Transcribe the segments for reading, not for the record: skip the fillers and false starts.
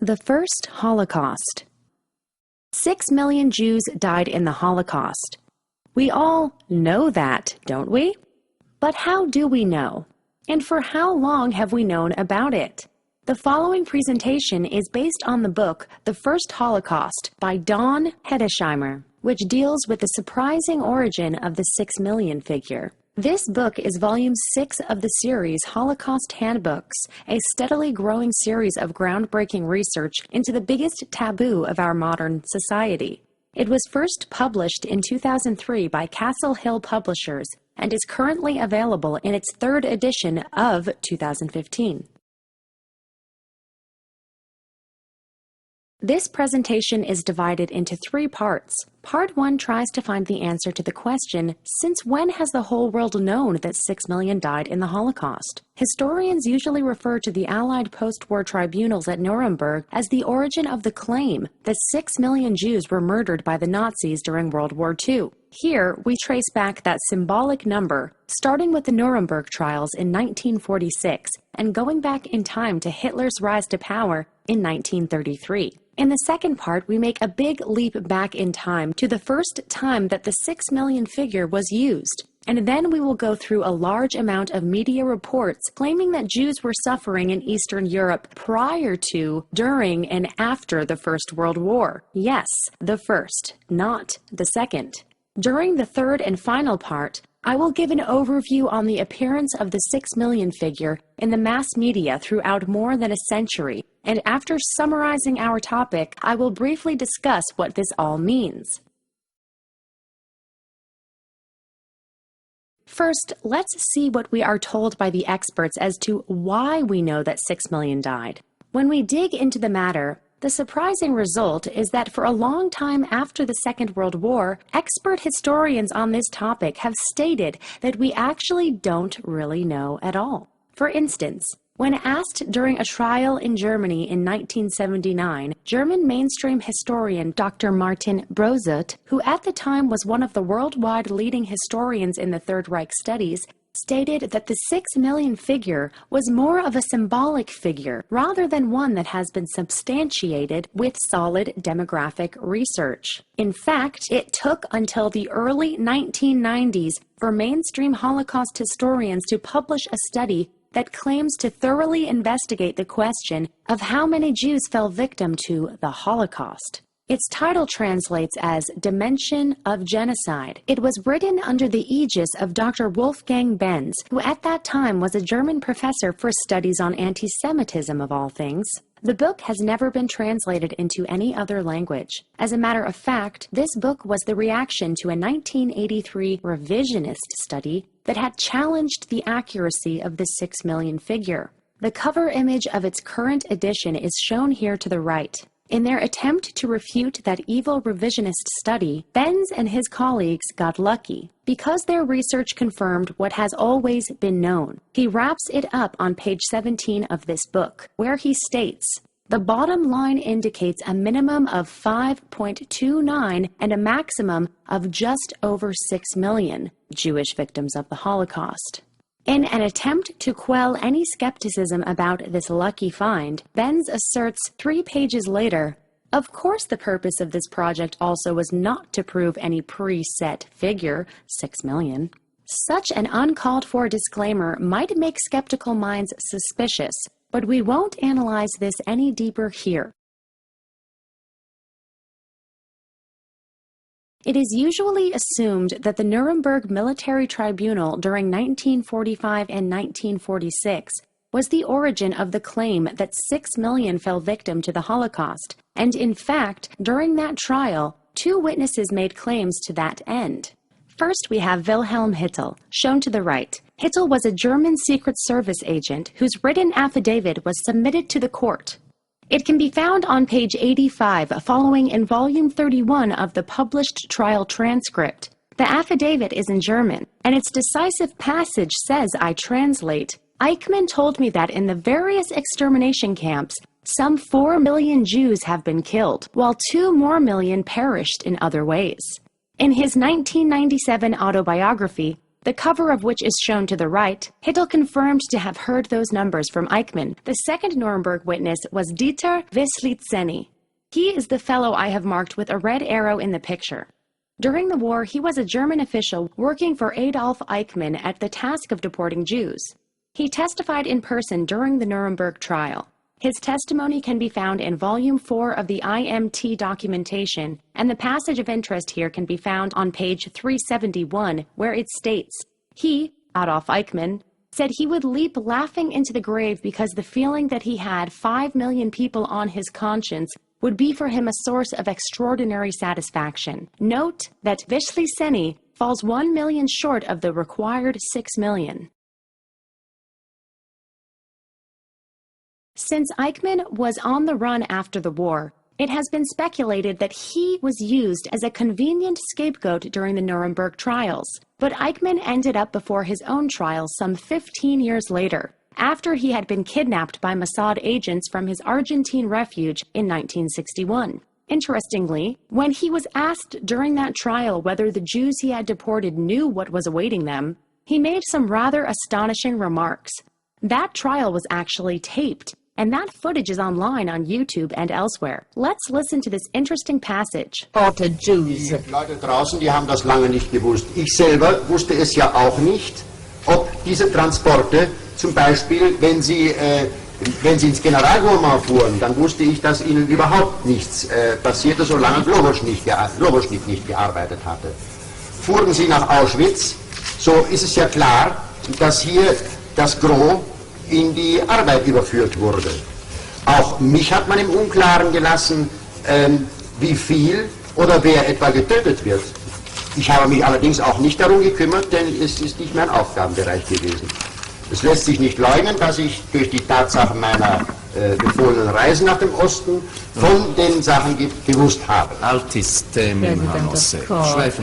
The First Holocaust. 6 million Jews died in the Holocaust. We all know that, don't we? But how do we know? And for how long have we known about it? The following presentation is based on the book The First Holocaust by Dawn Hedesheimer, which deals with the surprising origin of the 6 million figure. This book is volume 6 of the series Holocaust Handbooks, a steadily growing series of groundbreaking research into the biggest taboo of our modern society. It was first published in 2003 by Castle Hill Publishers and is currently available in its third edition of 2015. This presentation is divided into 3 parts. Part 1 tries to find the answer to the question, since when has the whole world known that 6 million died in the Holocaust? Historians usually refer to the Allied post-war tribunals at Nuremberg as the origin of the claim that 6 million Jews were murdered by the Nazis during World War II. Here, we trace back that symbolic number, starting with the Nuremberg trials in 1946 and going back in time to Hitler's rise to power in 1933. In the second part, we make a big leap back in time to the first time that the 6 million figure was used. And then we will go through a large amount of media reports claiming that Jews were suffering in Eastern Europe prior to, during, and after the First World War. Yes, the first, not the second. During the third and final part, I will give an overview on the appearance of the 6 million figure in the mass media throughout more than a century, and after summarizing our topic, I will briefly discuss what this all means. First, let's see what we are told by the experts as to why we know that 6 million died. When we dig into the matter, the surprising result is that for a long time after the Second World War, expert historians on this topic have stated that we actually don't really know at all. For instance, when asked during a trial in Germany in 1979, German mainstream historian Dr. Martin Broszut, who at the time was one of the worldwide leading historians in the Third Reich studies, stated that the 6 million figure was more of a symbolic figure rather than one that has been substantiated with solid demographic research. In fact, it took until the early 1990s for mainstream Holocaust historians to publish a study that claims to thoroughly investigate the question of how many Jews fell victim to the Holocaust. Its title translates as Dimension of Genocide. It was written under the aegis of Dr. Wolfgang Benz, who at that time was a German professor for studies on anti-Semitism of all things. The book has never been translated into any other language. As a matter of fact, this book was the reaction to a 1983 revisionist study that had challenged the accuracy of the 6 million figure. The cover image of its current edition is shown here to the right. In their attempt to refute that evil revisionist study, Benz and his colleagues got lucky because their research confirmed what has always been known. He wraps it up on page 17 of this book, where he states, "The bottom line indicates a minimum of 5.29 and a maximum of just over 6 million Jewish victims of the Holocaust." In an attempt to quell any skepticism about this lucky find, Benz asserts 3 pages later, "Of course the purpose of this project also was not to prove any preset figure, 6 million. Such an uncalled-for disclaimer might make skeptical minds suspicious, but we won't analyze this any deeper here." It is usually assumed that the Nuremberg Military Tribunal during 1945 and 1946 was the origin of the claim that 6 million fell victim to the Holocaust, and in fact, during that trial, 2 witnesses made claims to that end. First, we have Wilhelm Hittel, shown to the right. Hittel was a German Secret Service agent whose written affidavit was submitted to the court. It can be found on page 85, following in volume 31 of the published trial transcript. The affidavit is in German, and its decisive passage says, I translate, "Eichmann told me that in the various extermination camps, some 4 million Jews have been killed, while 2 more million perished in other ways." In his 1997 autobiography, the cover of which is shown to the right, Hittel confirmed to have heard those numbers from Eichmann. The second Nuremberg witness was Dieter Wislitzeny. He is the fellow I have marked with a red arrow in the picture. During the war, he was a German official working for Adolf Eichmann at the task of deporting Jews. He testified in person during the Nuremberg trial. His testimony can be found in Volume 4 of the IMT documentation, and the passage of interest here can be found on page 371, where it states, he, Adolf Eichmann, said he would leap laughing into the grave because the feeling that he had 5 million people on his conscience would be for him a source of extraordinary satisfaction. Note that Wislitzeny falls 1 million short of the required 6 million. Since Eichmann was on the run after the war, it has been speculated that he was used as a convenient scapegoat during the Nuremberg trials. But Eichmann ended up before his own trial some 15 years later, after he had been kidnapped by Mossad agents from his Argentine refuge in 1961. Interestingly, when he was asked during that trial whether the Jews he had deported knew what was awaiting them, he made some rather astonishing remarks. That trial was actually taped, and that footage is online on YouTube and elsewhere. Let's listen to this interesting passage. Die Leute draußen, die haben das lange nicht gewusst. Ich selber wusste es ja auch nicht, ob diese Transporte, zum Beispiel, wenn sie ins Generalgouvernement fuhren, dann wusste ich, dass ihnen überhaupt nichts passierte, solange Globoschnitt nicht gearbeitet hatte. Fuhren sie nach Auschwitz, so ist es ja klar, dass hier das Gros in die Arbeit überführt wurde. Auch mich hat man im Unklaren gelassen, wie viel oder wer etwa getötet wird. Ich habe mich allerdings auch nicht darum gekümmert, denn es ist nicht mein Aufgabenbereich gewesen. Es lässt sich nicht leugnen, dass ich durch die Tatsache meiner befohlenen Reisen nach dem Osten von den Sachen gewusst habe.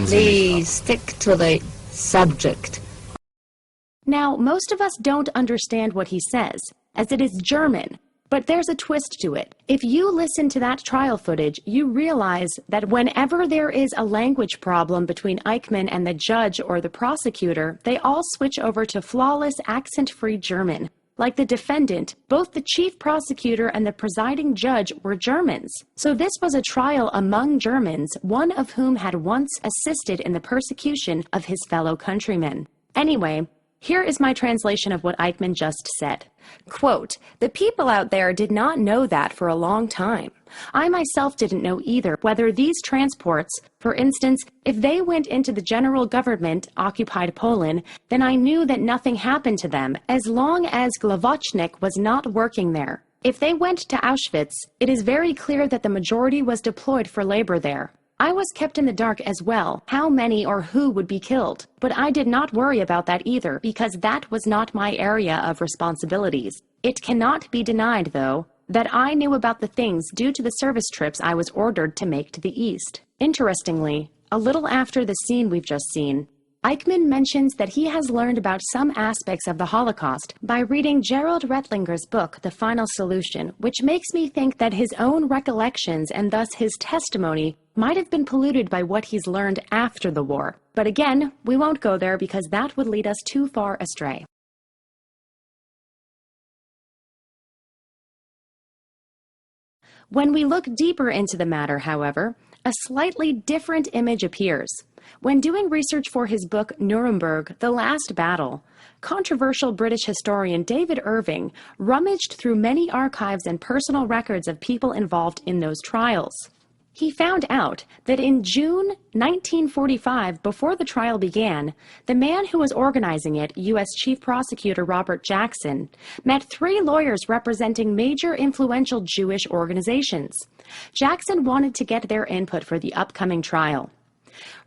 Please stick to the subject. Now, most of us don't understand what he says, as it is German, but there's a twist to it. If you listen to that trial footage, you realize that whenever there is a language problem between Eichmann and the judge or the prosecutor, they all switch over to flawless, accent-free German. Like the defendant, both the chief prosecutor and the presiding judge were Germans. So this was a trial among Germans, one of whom had once assisted in the persecution of his fellow countrymen. Anyway, here is my translation of what Eichmann just said. Quote, "The people out there did not know that for a long time. I myself didn't know either whether these transports, for instance, if they went into the general government, occupied Poland, then I knew that nothing happened to them as long as Glavochnik was not working there. If they went to Auschwitz, it is very clear that the majority was deployed for labor there. I was kept in the dark as well, how many or who would be killed, but I did not worry about that either, because that was not my area of responsibilities. It cannot be denied, though, that I knew about the things due to the service trips I was ordered to make to the East." Interestingly, a little after the scene we've just seen, Eichmann mentions that he has learned about some aspects of the Holocaust by reading Gerald Rettlinger's book, The Final Solution, which makes me think that his own recollections and thus his testimony might have been polluted by what he's learned after the war. But again, we won't go there because that would lead us too far astray. When we look deeper into the matter, however, a slightly different image appears. When doing research for his book Nuremberg, The Last Battle, controversial British historian David Irving rummaged through many archives and personal records of people involved in those trials. He found out that in June 1945, before the trial began, the man who was organizing it, U.S. Chief Prosecutor Robert Jackson, met 3 lawyers representing major influential Jewish organizations. Jackson wanted to get their input for the upcoming trial.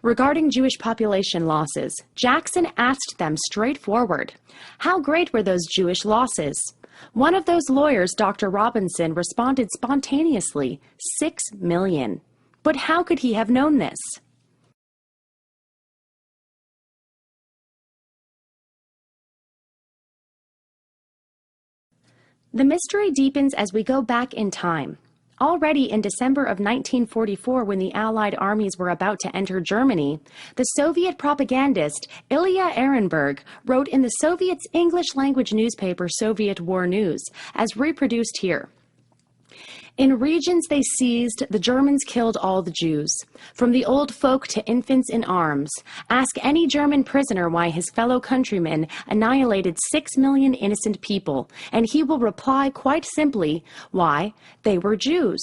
Regarding Jewish population losses, Jackson asked them straightforward, how great were those Jewish losses? One of those lawyers, Dr. Robinson, responded spontaneously, 6 million. But how could he have known this? The mystery deepens as we go back in time. Already in December of 1944, when the Allied armies were about to enter Germany, the Soviet propagandist Ilya Ehrenberg wrote in the Soviets' English-language newspaper Soviet War News, as reproduced here. In regions they seized, the Germans killed all the Jews, from the old folk to infants in arms. Ask any German prisoner why his fellow countrymen annihilated 6 million innocent people, and he will reply quite simply, why, they were Jews.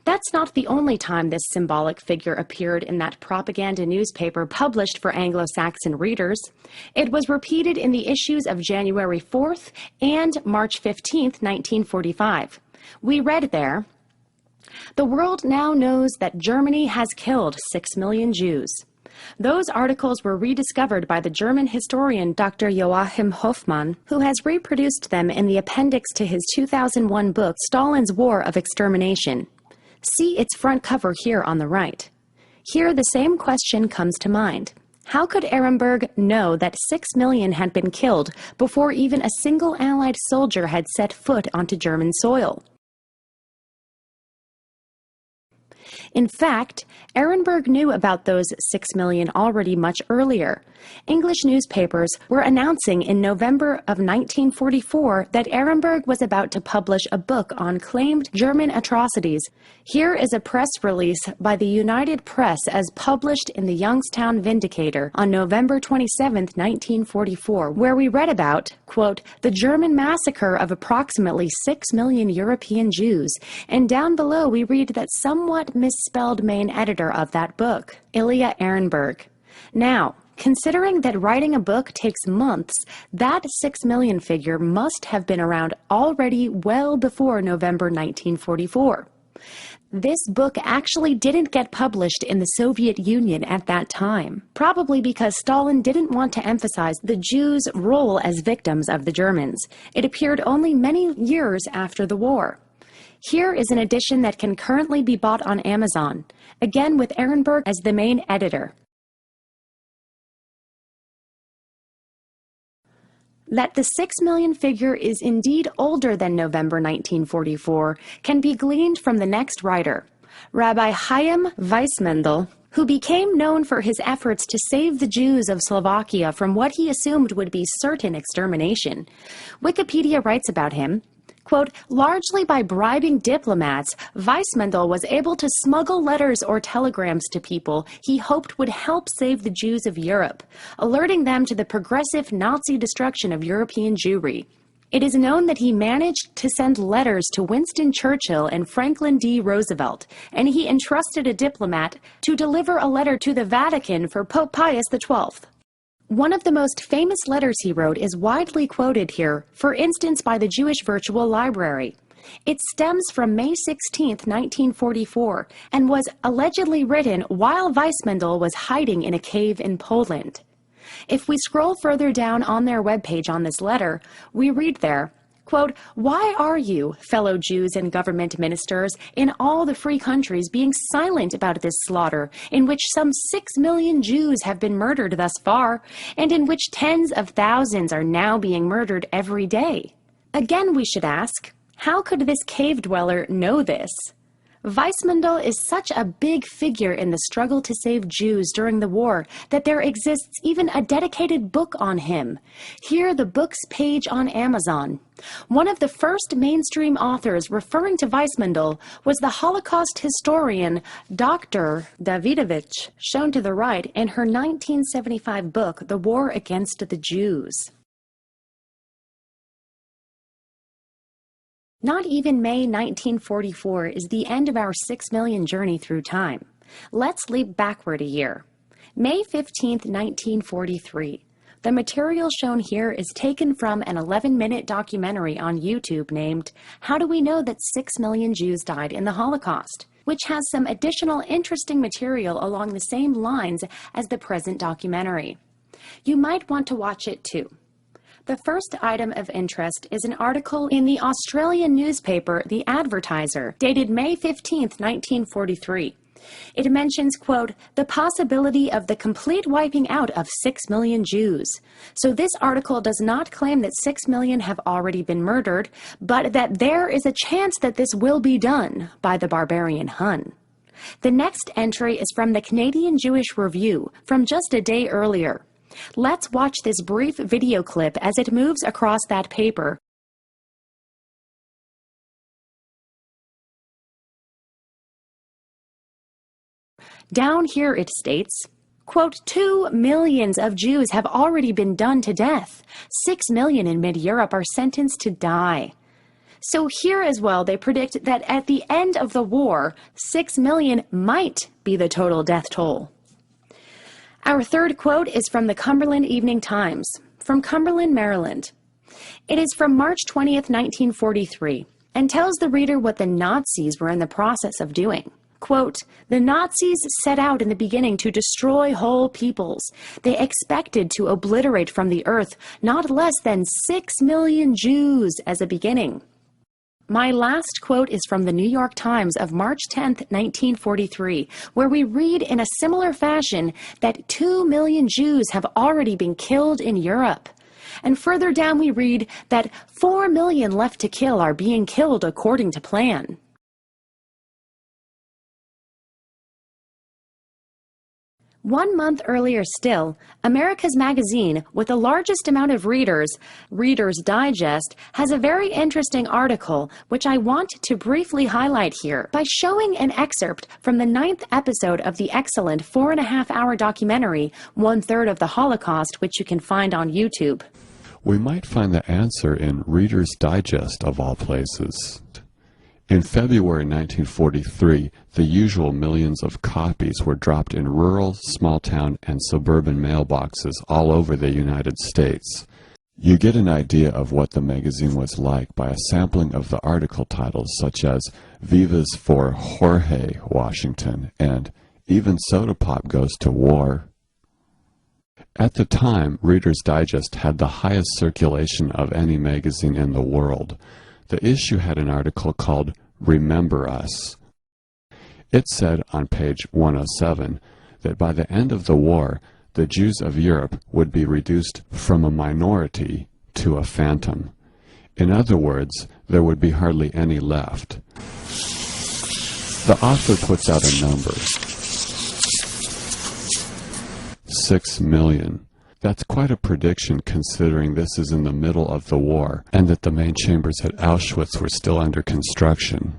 That's not the only time this symbolic figure appeared in that propaganda newspaper published for Anglo-Saxon readers. It was repeated in the issues of January 4th and March 15th, 1945. We read there, "The world now knows that Germany has killed 6 million Jews." Those articles were rediscovered by the German historian Dr. Joachim Hofmann, who has reproduced them in the appendix to his 2001 book, Stalin's War of Extermination. See its front cover here on the right. Here the same question comes to mind. How could Ehrenberg know that 6 million had been killed before even a single Allied soldier had set foot onto German soil? In fact, Ehrenberg knew about those 6 million already much earlier. English newspapers were announcing in November of 1944 that Ehrenberg was about to publish a book on claimed German atrocities. Here is a press release by the United Press as published in the Youngstown Vindicator on November 27, 1944, where we read about, quote, "the German massacre of approximately 6 million European Jews," and down below we read that somewhat misspelled main editor of that book, Ilya Ehrenberg. Now, considering that writing a book takes months, that 6 million figure must have been around already well before November 1944. This book actually didn't get published in the Soviet Union at that time, probably because Stalin didn't want to emphasize the Jews' role as victims of the Germans. It appeared only many years after the war. Here is an edition that can currently be bought on Amazon, again with Ehrenberg as the main editor. That the 6 million figure is indeed older than November 1944 can be gleaned from the next writer, Rabbi Chaim Weissmendel, who became known for his efforts to save the Jews of Slovakia from what he assumed would be certain extermination. Wikipedia writes about him, quote, "Largely by bribing diplomats, Weissmendel was able to smuggle letters or telegrams to people he hoped would help save the Jews of Europe, alerting them to the progressive Nazi destruction of European Jewry. It is known that he managed to send letters to Winston Churchill and Franklin D. Roosevelt, and he entrusted a diplomat to deliver a letter to the Vatican for Pope Pius XII. One of the most famous letters he wrote is widely quoted here, for instance by the Jewish Virtual Library. It stems from May 16, 1944, and was allegedly written while Weissmendel was hiding in a cave in Poland. If we scroll further down on their webpage on this letter, we read there, quote, "Why are you, fellow Jews and government ministers, in all the free countries being silent about this slaughter, in which some 6 million Jews have been murdered thus far, and in which tens of thousands are now being murdered every day?" Again, we should ask, how could this cave dweller know this? Weissmendel is such a big figure in the struggle to save Jews during the war that there exists even a dedicated book on him. Here, the book's page on Amazon. One of the first mainstream authors referring to Weissmendel was the Holocaust historian Dr. Davidovich, shown to the right in her 1975 book, The War Against the Jews. Not even May 1944 is the end of our 6 million journey through time. Let's leap backward a year. May 15, 1943. The material shown here is taken from an 11-minute documentary on YouTube named How Do We Know That 6 Million Jews Died in the Holocaust?, which has some additional interesting material along the same lines as the present documentary. You might want to watch it too. The first item of interest is an article in the Australian newspaper The Advertiser, dated May 15, 1943. It mentions, quote, the possibility of the complete wiping out of 6 million Jews. So this article does not claim that 6 million have already been murdered, but that there is a chance that this will be done by the barbarian Hun. The next entry is from the Canadian Jewish Review from just a day earlier. Let's watch this brief video clip as it moves across that paper. Down here it states, quote, 2 million of Jews have already been done to death. 6 million in mid-Europe are sentenced to die. So here as well, they predict that at the end of the war, 6 million might be the total death toll. Our third quote is from the Cumberland Evening Times, from Cumberland, Maryland. It is from March 20th, 1943, and tells the reader what the Nazis were in the process of doing. Quote, the Nazis set out in the beginning to destroy whole peoples. They expected to obliterate from the earth not less than 6 million Jews as a beginning. My last quote is from the New York Times of March 10th, 1943, where we read in a similar fashion that 2 million Jews have already been killed in Europe. And further down we read that 4 million left to kill are being killed according to plan. One month earlier still, America's Magazine, with the largest amount of readers, Reader's Digest, has a very interesting article which I want to briefly highlight here by showing an excerpt from the 9th episode of the excellent 4.5-hour documentary, 1/3 of the Holocaust, which you can find on YouTube. We might find the answer in Reader's Digest of all places. In February 1943, the usual millions of copies were dropped in rural, small-town, and suburban mailboxes all over the United States. You get an idea of what the magazine was like by a sampling of the article titles such as Vivas for Jorge Washington and Even Soda Pop Goes to War. At the time, Reader's Digest had the highest circulation of any magazine in the world. The issue had an article called Remember Us. It said on page 107 that by the end of the war, the Jews of Europe would be reduced from a minority to a phantom. In other words, there would be hardly any left. The author puts out a number. 6 million. That's quite a prediction considering this is in the middle of the war and that the main chambers at Auschwitz were still under construction.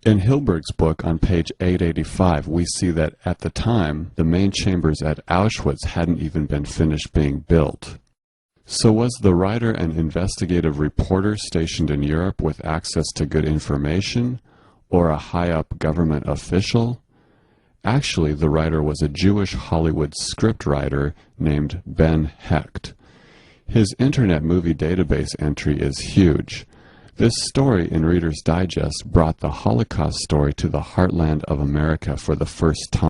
In Hilberg's book on page 885, we see that at the time, the main chambers at Auschwitz hadn't even been finished being built. So was the writer an investigative reporter stationed in Europe with access to good information, or a high-up government official? Actually, the writer was a Jewish Hollywood scriptwriter named Ben Hecht. His Internet Movie Database entry is huge. This story in Reader's Digest brought the Holocaust story to the heartland of America for the first time.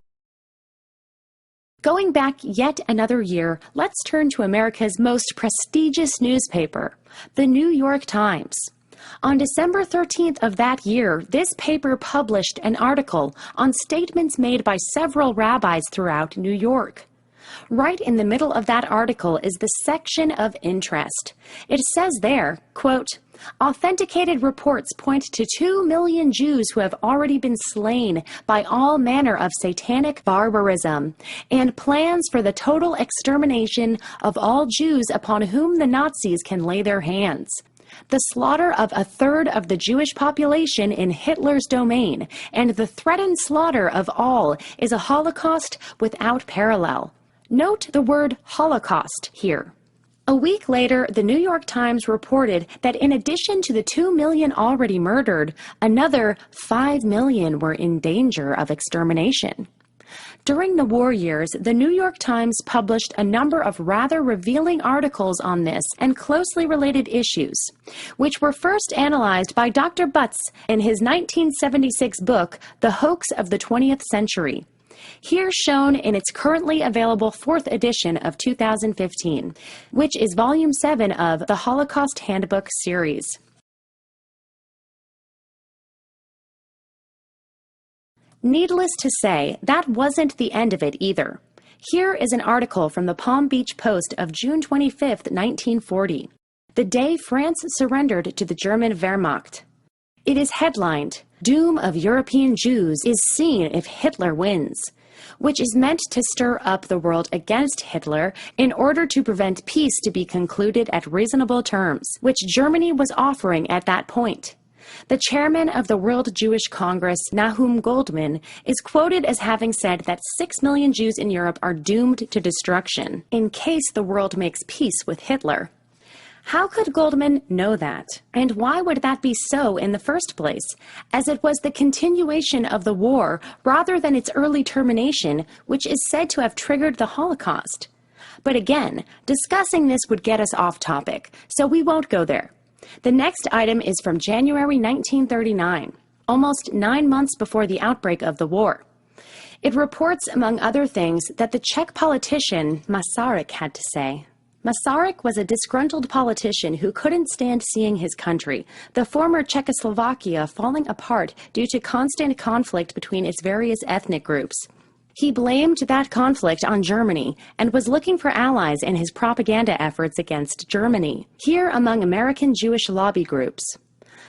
Going back yet another year, let's turn to America's most prestigious newspaper, the New York Times. On December 13th of that year, this paper published an article on statements made by several rabbis throughout New York. Right in the middle of that article is the section of interest. It says there, quote, authenticated reports point to 2 million Jews who have already been slain by all manner of satanic barbarism, and plans for the total extermination of all Jews upon whom the Nazis can lay their hands. The slaughter of 1/3 of the Jewish population in Hitler's domain, and the threatened slaughter of all, is a Holocaust without parallel. Note the word Holocaust here. A week later, the New York Times reported that in addition to the 2 million already murdered, another 5 million were in danger of extermination. During the war years, the New York Times published a number of rather revealing articles on this and closely related issues, which were first analyzed by Dr. Butts in his 1976 book, The Hoax of the 20th Century. Here shown in its currently available 4th edition of 2015, which is Volume 7 of the Holocaust Handbook series. Needless to say, that wasn't the end of it either. Here is an article from the Palm Beach Post of June 25, 1940, the day France surrendered to the German Wehrmacht. It is headlined, "Doom of European Jews is seen if Hitler wins," which is meant to stir up the world against Hitler in order to prevent peace to be concluded at reasonable terms, which Germany was offering at that point. The chairman of the World Jewish Congress, Nahum Goldman, is quoted as having said that 6 million Jews in Europe are doomed to destruction in case the world makes peace with Hitler. How could Goldman know that? And why would that be so in the first place, as it was the continuation of the war rather than its early termination, which is said to have triggered the Holocaust? But again, discussing this would get us off topic, so we won't go there. The next item is from January 1939, almost 9 months before the outbreak of the war. It reports, among other things, that the Czech politician Masaryk had to say. Masaryk was a disgruntled politician who couldn't stand seeing his country, the former Czechoslovakia, falling apart due to constant conflict between its various ethnic groups. He blamed that conflict on Germany and was looking for allies in his propaganda efforts against Germany, here among American Jewish lobby groups.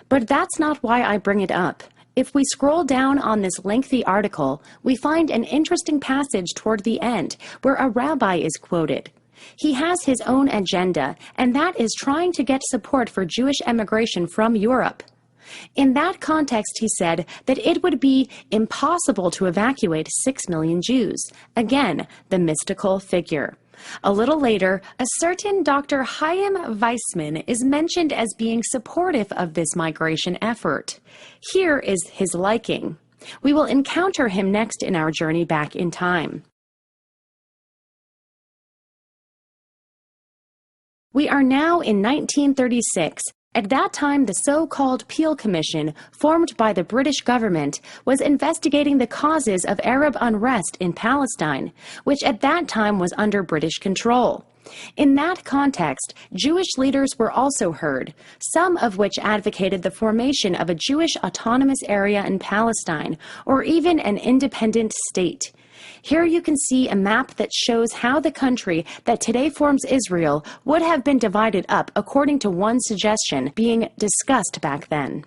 But that's not why I bring it up. If we scroll down on this lengthy article, we find an interesting passage toward the end where a rabbi is quoted. He has his own agenda, and that is trying to get support for Jewish emigration from Europe. In that context, he said that it would be impossible to evacuate 6 million Jews. Again, the mystical figure. A little later, a certain Dr. Chaim Weissman is mentioned as being supportive of this migration effort. Here is his liking. We will encounter him next in our journey back in time. We are now in 1936. At that time, the so-called Peel Commission, formed by the British government, was investigating the causes of Arab unrest in Palestine, which at that time was under British control. In that context, Jewish leaders were also heard, some of which advocated the formation of a Jewish autonomous area in Palestine, or even an independent state. Here you can see a map that shows how the country that today forms Israel would have been divided up according to one suggestion being discussed back then.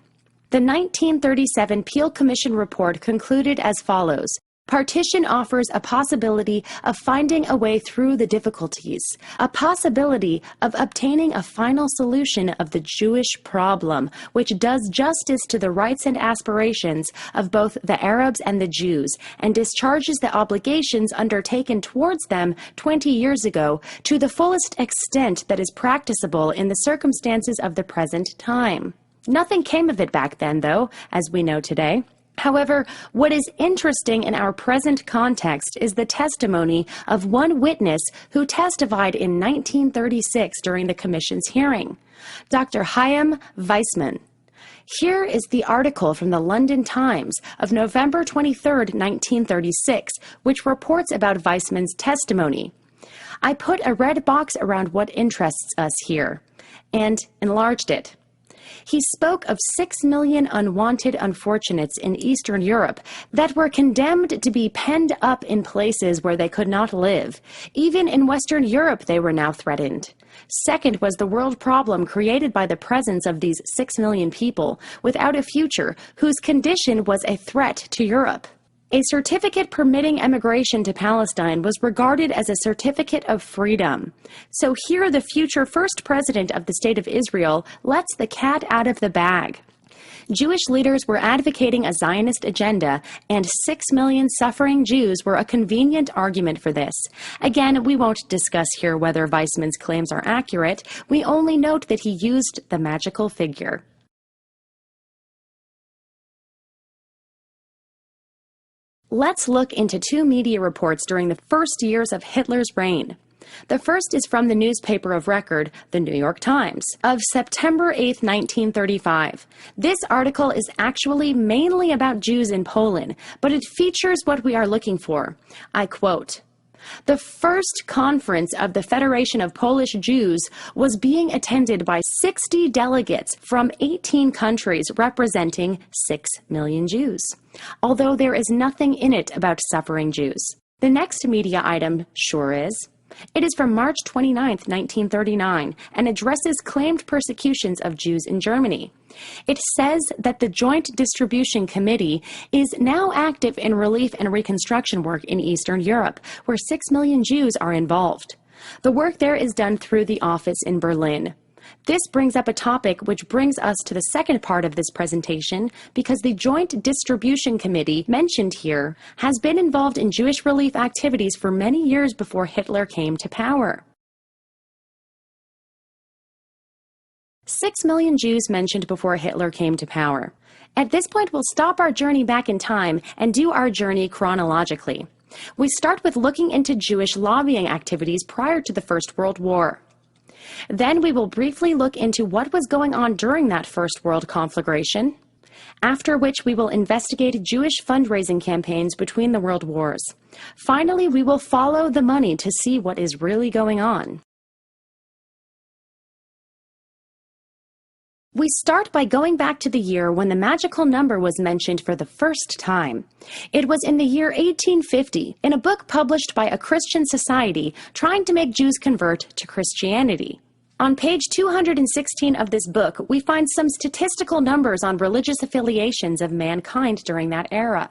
The 1937 Peel Commission report concluded as follows. Partition offers a possibility of finding a way through the difficulties, a possibility of obtaining a final solution of the Jewish problem, which does justice to the rights and aspirations of both the Arabs and the Jews, and discharges the obligations undertaken towards them 20 years ago to the fullest extent that is practicable in the circumstances of the present time. Nothing came of it back then, though, as we know today. However, what is interesting in our present context is the testimony of one witness who testified in 1936 during the Commission's hearing, Dr. Chaim Weissman. Here is the article from the London Times of November 23, 1936, which reports about Weissman's testimony. I put a red box around what interests us here and enlarged it. He spoke of 6 million unwanted unfortunates in Eastern Europe that were condemned to be penned up in places where they could not live. Even in Western Europe, they were now threatened. Second was the world problem created by the presence of these 6 million people without a future, whose condition was a threat to Europe. A certificate permitting emigration to Palestine was regarded as a certificate of freedom. So here the future first president of the State of Israel lets the cat out of the bag. Jewish leaders were advocating a Zionist agenda, and 6 million suffering Jews were a convenient argument for this. Again, we won't discuss here whether Weissman's claims are accurate. We only note that he used the magical figure. Let's look into 2 media reports during the first years of Hitler's reign. The first is from the newspaper of record, the New York Times, of September 8, 1935. This article is actually mainly about Jews in Poland, but it features what we are looking for. I quote, The first conference of the Federation of Polish Jews was being attended by 60 delegates from 18 countries representing 6 million Jews, although there is nothing in it about suffering Jews. The next media item sure is. It is from March 29, 1939, and addresses claimed persecutions of Jews in Germany. It says that the Joint Distribution Committee is now active in relief and reconstruction work in Eastern Europe, where 6 million Jews are involved. The work there is done through the office in Berlin. This brings up a topic which brings us to the second part of this presentation, because the Joint Distribution Committee mentioned here has been involved in Jewish relief activities for many years before Hitler came to power. 6 million Jews mentioned before Hitler came to power. At this point, we'll stop our journey back in time and do our journey chronologically. We start with looking into Jewish lobbying activities prior to the First World War. Then we will briefly look into what was going on during that First World conflagration, after which we will investigate Jewish fundraising campaigns between the world wars. Finally, we will follow the money to see what is really going on. We start by going back to the year when the magical number was mentioned for the first time. It was in the year 1850, in a book published by a Christian society trying to make Jews convert to Christianity. On page 216 of this book, we find some statistical numbers on religious affiliations of mankind during that era.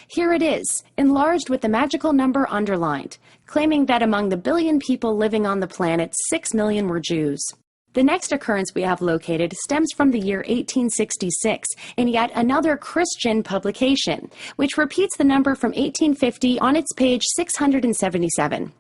Here it is, enlarged with the magical number underlined, claiming that among the billion people living on the planet, 6 million were Jews. The next occurrence we have located stems from the year 1866 in yet another Christian publication, which repeats the number from 1850 on its page 677.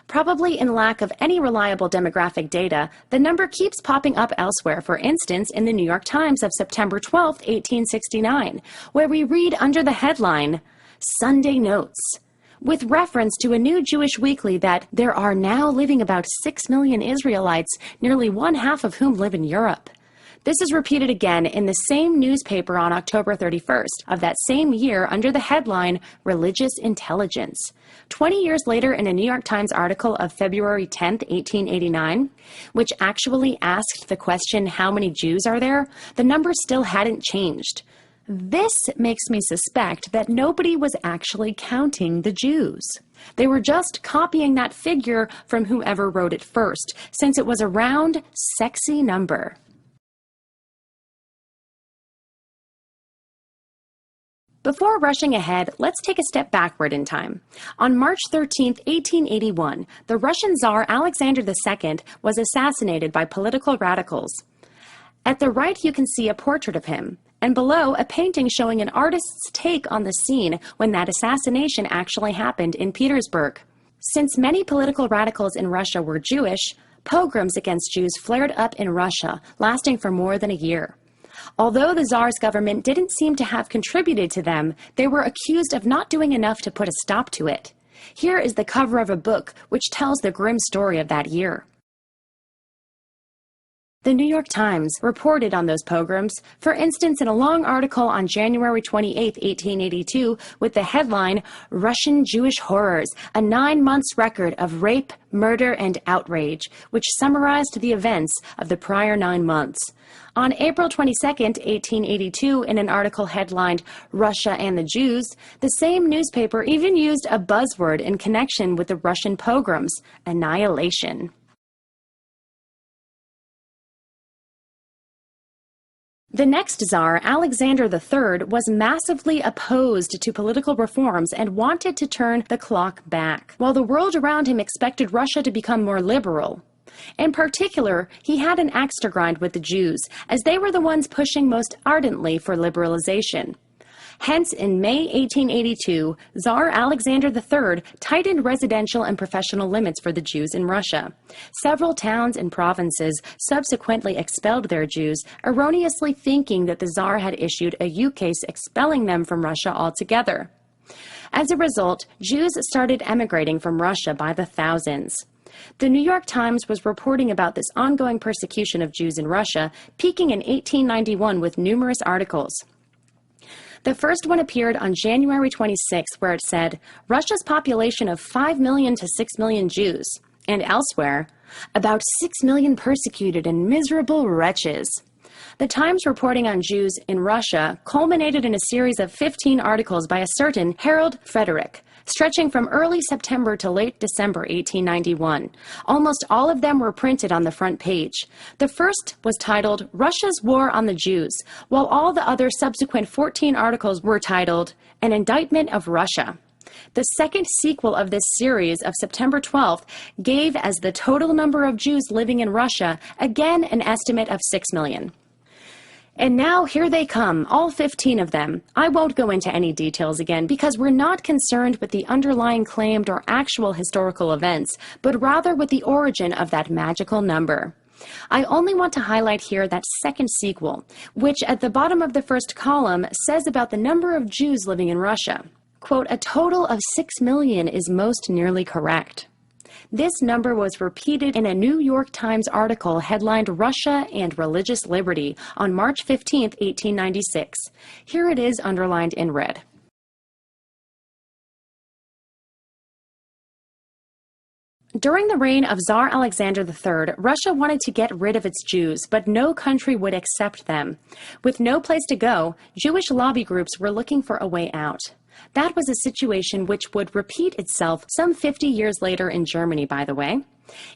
Probably in lack of any reliable demographic data, the number keeps popping up elsewhere, for instance in the New York Times of September 12, 1869, where we read under the headline, Sunday Notes, with reference to a new Jewish weekly that there are now living about 6 million Israelites, nearly one half of whom live in Europe. This is repeated again in the same newspaper on October 31st of that same year under the headline, Religious Intelligence. 20 years later, in a New York Times article of February 10, 1889, which actually asked the question, how many Jews are there? The number still hadn't changed. This makes me suspect that nobody was actually counting the Jews. They were just copying that figure from whoever wrote it first, since it was a round, sexy number. Before rushing ahead, let's take a step backward in time. On March 13, 1881, the Russian Tsar Alexander II was assassinated by political radicals. At the right, you can see a portrait of him, and below, a painting showing an artist's take on the scene when that assassination actually happened in Petersburg. Since many political radicals in Russia were Jewish, pogroms against Jews flared up in Russia, lasting for more than a year. Although the Tsar's government didn't seem to have contributed to them, they were accused of not doing enough to put a stop to it. Here is the cover of a book which tells the grim story of that year. The New York Times reported on those pogroms, for instance in a long article on January 28, 1882, with the headline, Russian Jewish Horrors, a 9 months record of rape, murder, and outrage, which summarized the events of the prior 9 months. On April 22, 1882, in an article headlined, Russia and the Jews, the same newspaper even used a buzzword in connection with the Russian pogroms, annihilation. The next Tsar, Alexander III, was massively opposed to political reforms and wanted to turn the clock back, while the world around him expected Russia to become more liberal. In particular, he had an axe to grind with the Jews, as they were the ones pushing most ardently for liberalization. Hence, in May 1882, Tsar Alexander III tightened residential and professional limits for the Jews in Russia. Several towns and provinces subsequently expelled their Jews, erroneously thinking that the Tsar had issued a ukase expelling them from Russia altogether. As a result, Jews started emigrating from Russia by the thousands. The New York Times was reporting about this ongoing persecution of Jews in Russia, peaking in 1891 with numerous articles. The first one appeared on January 26, where it said, Russia's population of 5 million to 6 million Jews, and elsewhere, about 6 million persecuted and miserable wretches. The Times reporting on Jews in Russia culminated in a series of 15 articles by a certain Harold Frederick, stretching from early September to late December 1891. Almost all of them were printed on the front page. The first was titled Russia's War on the Jews, while all the other subsequent 14 articles were titled An Indictment of Russia. The second sequel of this series of September 12th gave as the total number of Jews living in Russia, again an estimate of 6 million. And now here they come, all 15 of them. I won't go into any details again because we're not concerned with the underlying claimed or actual historical events, but rather with the origin of that magical number. I only want to highlight here that second sequel, which at the bottom of the first column says about the number of Jews living in Russia. Quote, a total of 6 million is most nearly correct. This number was repeated in a New York Times article headlined Russia and Religious Liberty on March 15, 1896. Here it is underlined in red. During the reign of Tsar Alexander III, Russia wanted to get rid of its Jews, but no country would accept them. With no place to go, Jewish lobby groups were looking for a way out. That was a situation which would repeat itself some 50 years later in Germany, by the way.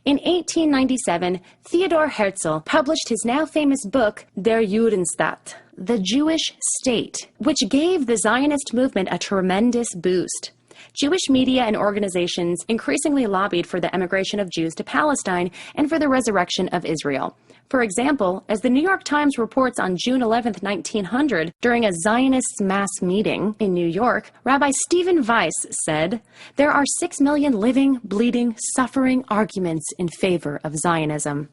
In 1897, Theodor Herzl published his now famous book, Der Judenstaat, The Jewish State, which gave the Zionist movement a tremendous boost. Jewish media and organizations increasingly lobbied for the emigration of Jews to Palestine and for the resurrection of Israel. For example, as the New York Times reports on June 11, 1900, during a Zionist mass meeting in New York, Rabbi Stephen Weiss said, "There are 6 million living, bleeding, suffering arguments in favor of Zionism."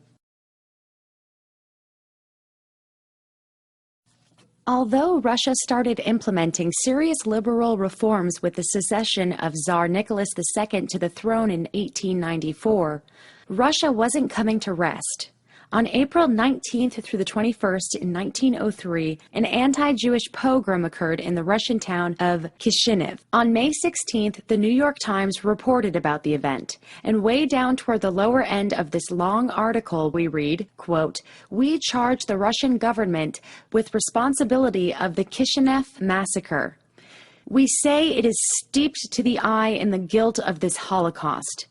Although Russia started implementing serious liberal reforms with the succession of Tsar Nicholas II to the throne in 1894, Russia wasn't coming to rest. On April 19th through the 21st in 1903, an anti-Jewish pogrom occurred in the Russian town of Kishinev. On May 16th, the New York Times reported about the event, and way down toward the lower end of this long article we read, quote, "We charge the Russian government with responsibility of the Kishinev massacre. We say it is steeped to the eye in the guilt of this Holocaust."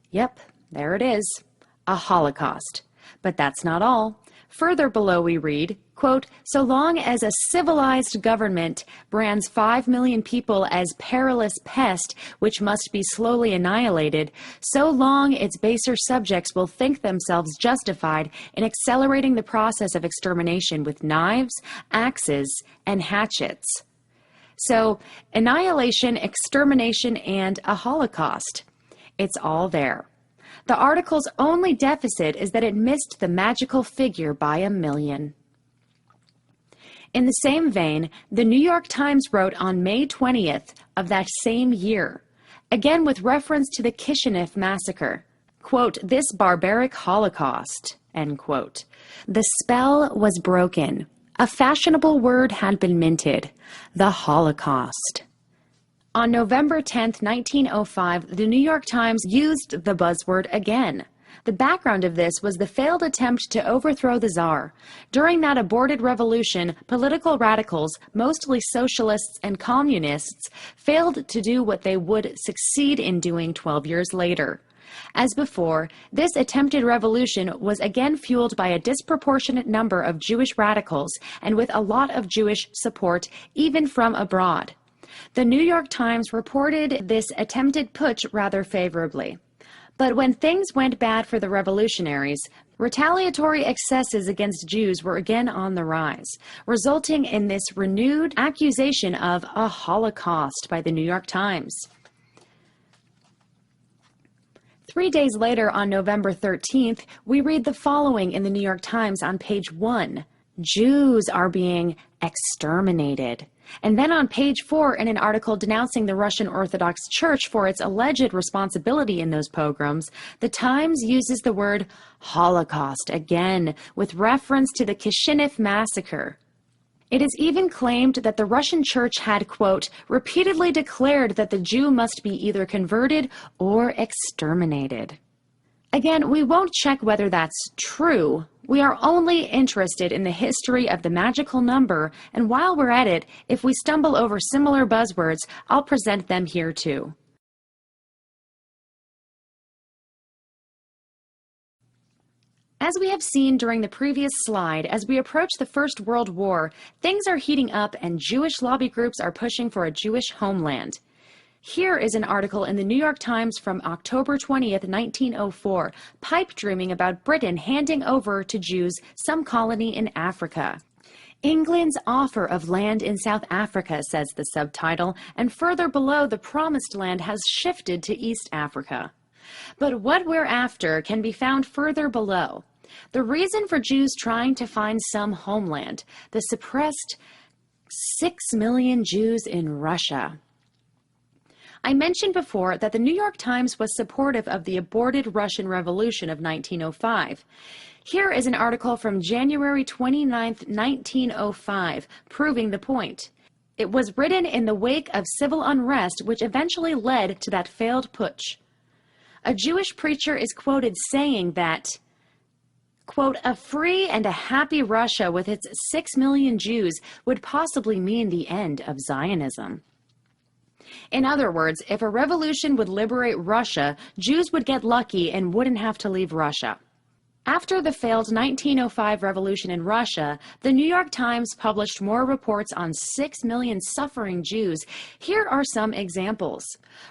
Yep, there it is, a Holocaust. But that's not all. Further below we read, quote, "So long as a civilized government brands 5 million people as perilous pest which must be slowly annihilated, so long its baser subjects will think themselves justified in accelerating the process of extermination with knives, axes, and hatchets." So, annihilation, extermination, and a Holocaust. It's all there. The article's only deficit is that it missed the magical figure by 1 million. In the same vein, the New York Times wrote on May 20th of that same year, again with reference to the Kishinev massacre, quote, "This barbaric Holocaust," end quote. The spell was broken. A fashionable word had been minted, the Holocaust. On November 10, 1905, the New York Times used the buzzword again. The background of this was the failed attempt to overthrow the Tsar. During that aborted revolution, political radicals, mostly socialists and communists, failed to do what they would succeed in doing 12 years later. As before, this attempted revolution was again fueled by a disproportionate number of Jewish radicals and with a lot of Jewish support, even from abroad. The New York Times reported this attempted putsch rather favorably. But when things went bad for the revolutionaries, retaliatory excesses against Jews were again on the rise, resulting in this renewed accusation of a Holocaust by the New York Times. 3 days later, on November 13th, we read the following in the New York Times on page 1. Jews are being exterminated. And then on page 4, in an article denouncing the Russian Orthodox Church for its alleged responsibility in those pogroms, the Times uses the word Holocaust again with reference to the Kishinev massacre. It is even claimed that the Russian church had, quote, repeatedly declared that the Jew must be either converted or exterminated. Again, we won't check whether that's true. We are only interested in the history of the magical number, and while we're at it, if we stumble over similar buzzwords, I'll present them here too. As we have seen during the previous slide, as we approach the First World War, things are heating up and Jewish lobby groups are pushing for a Jewish homeland. Here is an article in the New York Times from October 20th, 1904, pipe dreaming about Britain handing over to Jews some colony in Africa. England's offer of land in South Africa, says the subtitle, and further below, the promised land has shifted to East Africa. But what we're after can be found further below. The reason for Jews trying to find some homeland, the suppressed 6 million Jews in Russia. I mentioned before that the New York Times was supportive of the aborted Russian Revolution of 1905. Here is an article from January 29, 1905, proving the point. It was written in the wake of civil unrest, which eventually led to that failed putsch. A Jewish preacher is quoted saying that, quote, a free and a happy Russia with its 6 million Jews would possibly mean the end of Zionism. In other words, if a revolution would liberate Russia, Jews would get lucky and wouldn't have to leave Russia. After the failed 1905 revolution in Russia, the New York Times published more reports on 6 million suffering Jews. Here are some examples.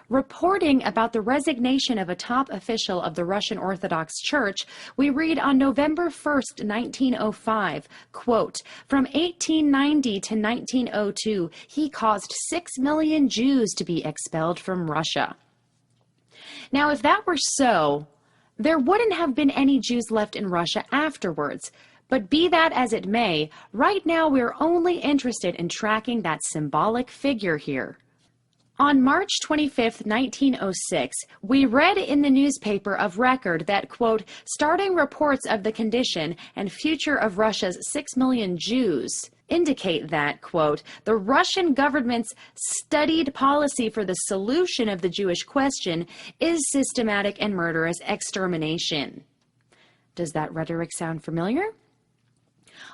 Reporting about the resignation of a top official of the Russian Orthodox Church, we read on November 1st, 1905, quote, from 1890 to 1902, he caused 6 million Jews to be expelled from Russia. Now, if that were so, there wouldn't have been any Jews left in Russia afterwards. But be that as it may, right now we're only interested in tracking that symbolic figure here. On March 25, 1906, we read in the newspaper of record that, quote, starting reports of the condition and future of Russia's 6 million Jews indicate that, quote, the Russian government's studied policy for the solution of the Jewish question is systematic and murderous extermination. Does that rhetoric sound familiar?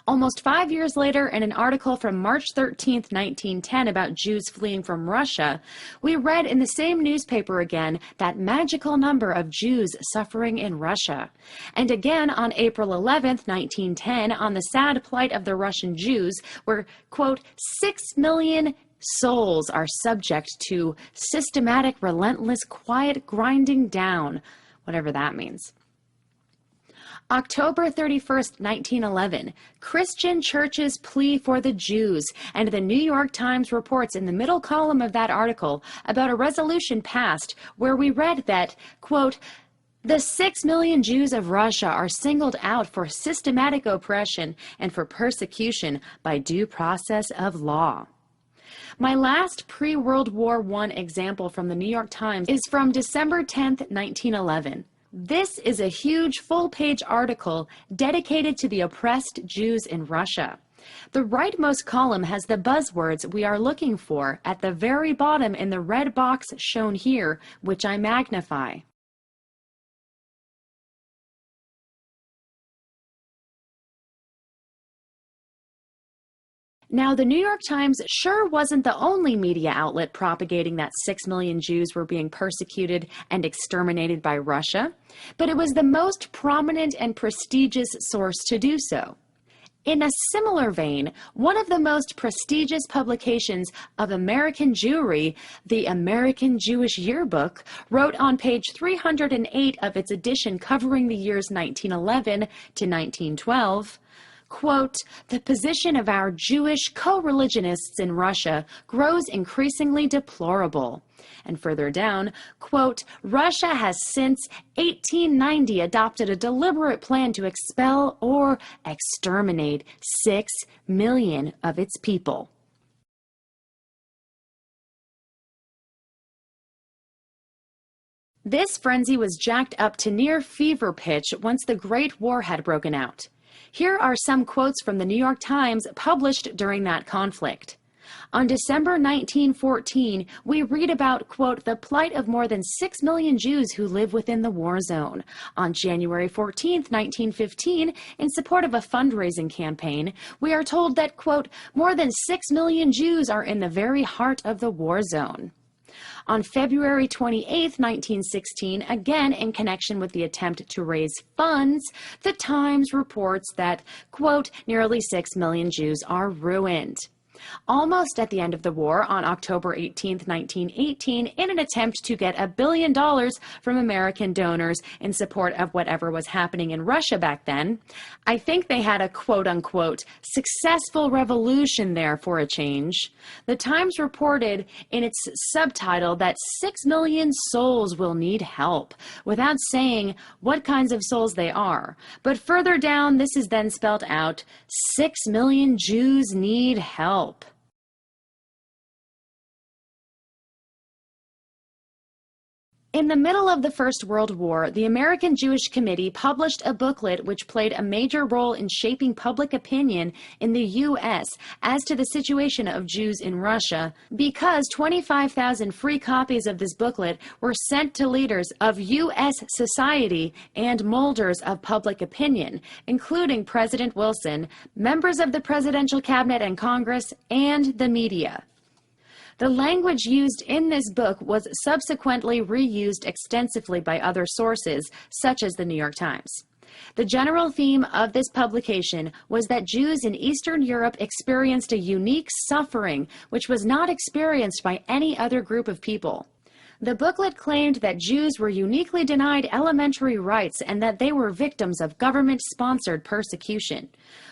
Almost 5 years later, in an article from March 13, 1910 about Jews fleeing from Russia, we read in the same newspaper again that magical number of Jews suffering in Russia. And again on April 11, 1910, on the sad plight of the Russian Jews, where, quote, 6 million souls are subject to systematic, relentless, quiet grinding down, whatever that means. October 31st, 1911, Christian churches plea for the Jews, and the New York Times reports in the middle column of that article about a resolution passed where we read that, quote, the 6 million Jews of Russia are singled out for systematic oppression and for persecution by due process of law. My last pre-World War I example from the New York Times is from December 10th, 1911. This is a huge full-page article dedicated to the oppressed Jews in Russia. The rightmost column has the buzzwords we are looking for at the very bottom in the red box shown here, which I magnify. Now, the New York Times sure wasn't the only media outlet propagating that 6 million Jews were being persecuted and exterminated by Russia, but it was the most prominent and prestigious source to do so. In a similar vein, one of the most prestigious publications of American Jewry, the American Jewish Yearbook, wrote on page 308 of its edition covering the years 1911 to 1912, quote, the position of our Jewish co-religionists in Russia grows increasingly deplorable. And further down, quote, Russia has since 1890 adopted a deliberate plan to expel or exterminate 6 million of its people. This frenzy was jacked up to near fever pitch once the Great War had broken out. Here are some quotes from the New York Times published during that conflict. On December 1914, we read about, quote, the plight of more than 6 million Jews who live within the war zone. On January 14, 1915, in support of a fundraising campaign, we are told that, quote, more than 6 million Jews are in the very heart of the war zone. On February 28, 1916, again in connection with the attempt to raise funds, the Times reports that, quote, nearly 6 million Jews are ruined. Almost at the end of the war, on October 18, 1918, in an attempt to get $1 billion from American donors in support of whatever was happening in Russia back then, I think they had a quote-unquote successful revolution there for a change. The Times reported in its subtitle that 6 million souls will need help, without saying what kinds of souls they are. But further down, this is then spelled out, 6 million Jews need help. In the middle of the First World War, the American Jewish Committee published a booklet which played a major role in shaping public opinion in the U.S. as to the situation of Jews in Russia, because 25,000 free copies of this booklet were sent to leaders of U.S. society and molders of public opinion, including President Wilson, members of the Presidential Cabinet and Congress, and the media. The language used in this book was subsequently reused extensively by other sources, such as the New York Times. The general theme of this publication was that Jews in Eastern Europe experienced a unique suffering which was not experienced by any other group of people. The booklet claimed that Jews were uniquely denied elementary rights and that they were victims of government-sponsored persecution.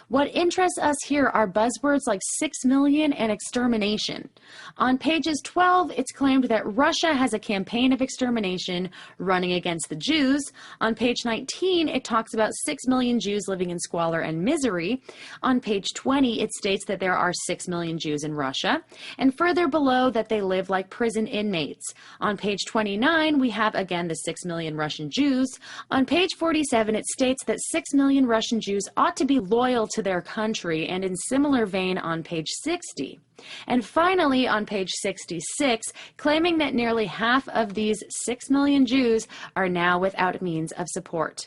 What interests us here are buzzwords like 6 million and extermination. On pages 12, it's claimed that Russia has a campaign of extermination running against the Jews. On page 19, it talks about 6 million Jews living in squalor and misery. On page 20, it states that there are 6 million Jews in Russia, and further below that they live like prison inmates. On page 29, we have again the 6 million Russian Jews. On page 47, it states that 6 million Russian Jews ought to be loyal to their country, and in similar vein on page 60. And finally, on page 66, claiming that nearly half of these 6 million Jews are now without means of support.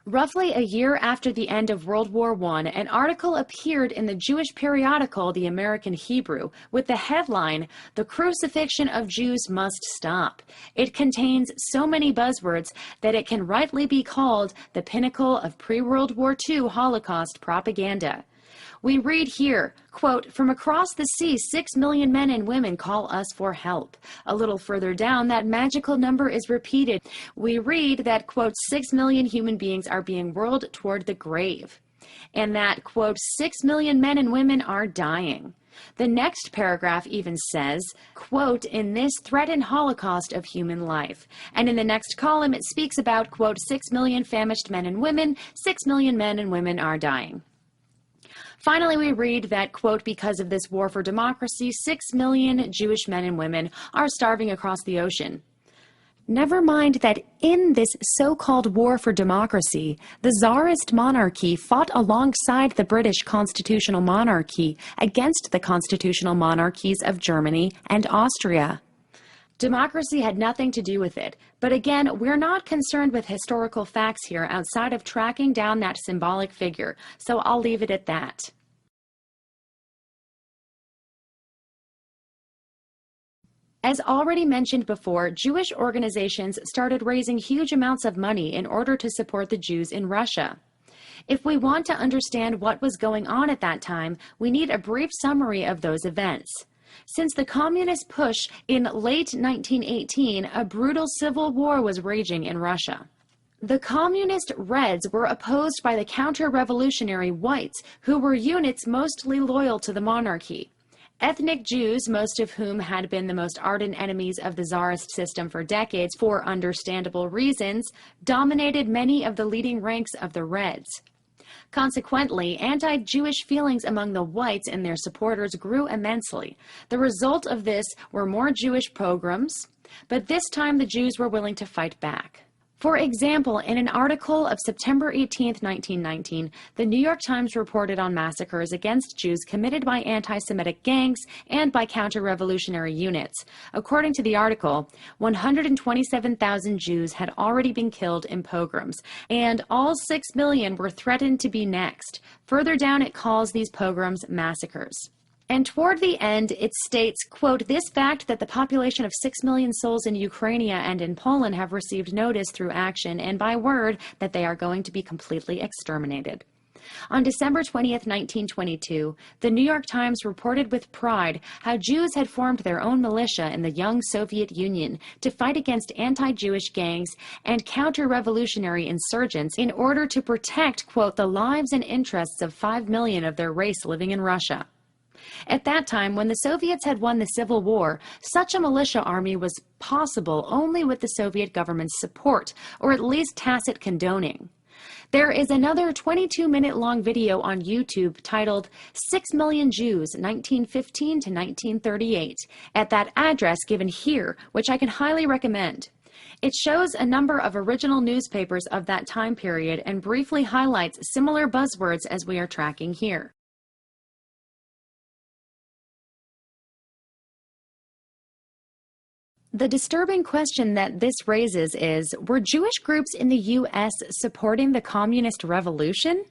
Roughly a year after the end of World War I, an article appeared in the Jewish periodical, The American Hebrew, with the headline, "The Crucifixion of Jews Must Stop." It contains so many buzzwords that it can rightly be called the pinnacle of pre-World War II Holocaust propaganda. We read here, quote, "From across the sea, 6 million men and women call us for help." A little further down, that magical number is repeated. We read that, quote, 6 million human beings are being whirled toward the grave. And that, quote, 6 million men and women are dying. The next paragraph even says, quote, "in this threatened holocaust of human life." And in the next column, it speaks about, quote, 6 million famished men and women, 6 million men and women are dying. Finally, we read that, quote, "because of this war for democracy, 6 million Jewish men and women are starving across the ocean." Never mind that in this so-called war for democracy, the Tsarist monarchy fought alongside the British constitutional monarchy against the constitutional monarchies of Germany and Austria. Democracy had nothing to do with it, but again, we're not concerned with historical facts here outside of tracking down that symbolic figure, so I'll leave it at that. As already mentioned before, Jewish organizations started raising huge amounts of money in order to support the Jews in Russia. If we want to understand what was going on at that time, we need a brief summary of those events. Since the communist push in late 1918, a brutal civil war was raging in Russia. The communist Reds were opposed by the counter-revolutionary Whites, who were units mostly loyal to the monarchy. Ethnic Jews, most of whom had been the most ardent enemies of the Tsarist system for decades for understandable reasons, dominated many of the leading ranks of the Reds. Consequently, anti-Jewish feelings among the Whites and their supporters grew immensely. The result of this were more Jewish pogroms, but this time the Jews were willing to fight back. For example, in an article of September 18, 1919, the New York Times reported on massacres against Jews committed by anti-Semitic gangs and by counter-revolutionary units. According to the article, 127,000 Jews had already been killed in pogroms, and all 6 million were threatened to be next. Further down, it calls these pogroms massacres. And toward the end, it states, quote, "This fact that the population of 6 million souls in Ukraine and in Poland have received notice through action and by word that they are going to be completely exterminated." On December 20th, 1922, the New York Times reported with pride how Jews had formed their own militia in the young Soviet Union to fight against anti-Jewish gangs and counter-revolutionary insurgents in order to protect, quote, "the lives and interests of 5 million of their race living in Russia." At that time, when the Soviets had won the Civil War, such a militia army was possible only with the Soviet government's support, or at least tacit condoning. There is another 22-minute-long video on YouTube titled 6 Million Jews, 1915 to 1938, at that address given here, which I can highly recommend. It shows a number of original newspapers of that time period and briefly highlights similar buzzwords as we are tracking here. The disturbing question that this raises is, were Jewish groups in the U.S. supporting the communist revolution?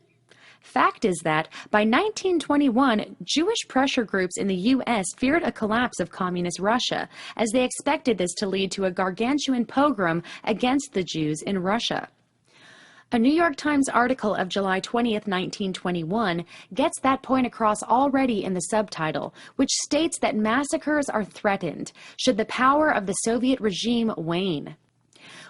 Fact is that by 1921, Jewish pressure groups in the U.S. feared a collapse of communist Russia, as they expected this to lead to a gargantuan pogrom against the Jews in Russia. A New York Times article of July 20th, 1921 gets that point across already in the subtitle, which states that massacres are threatened should the power of the Soviet regime wane.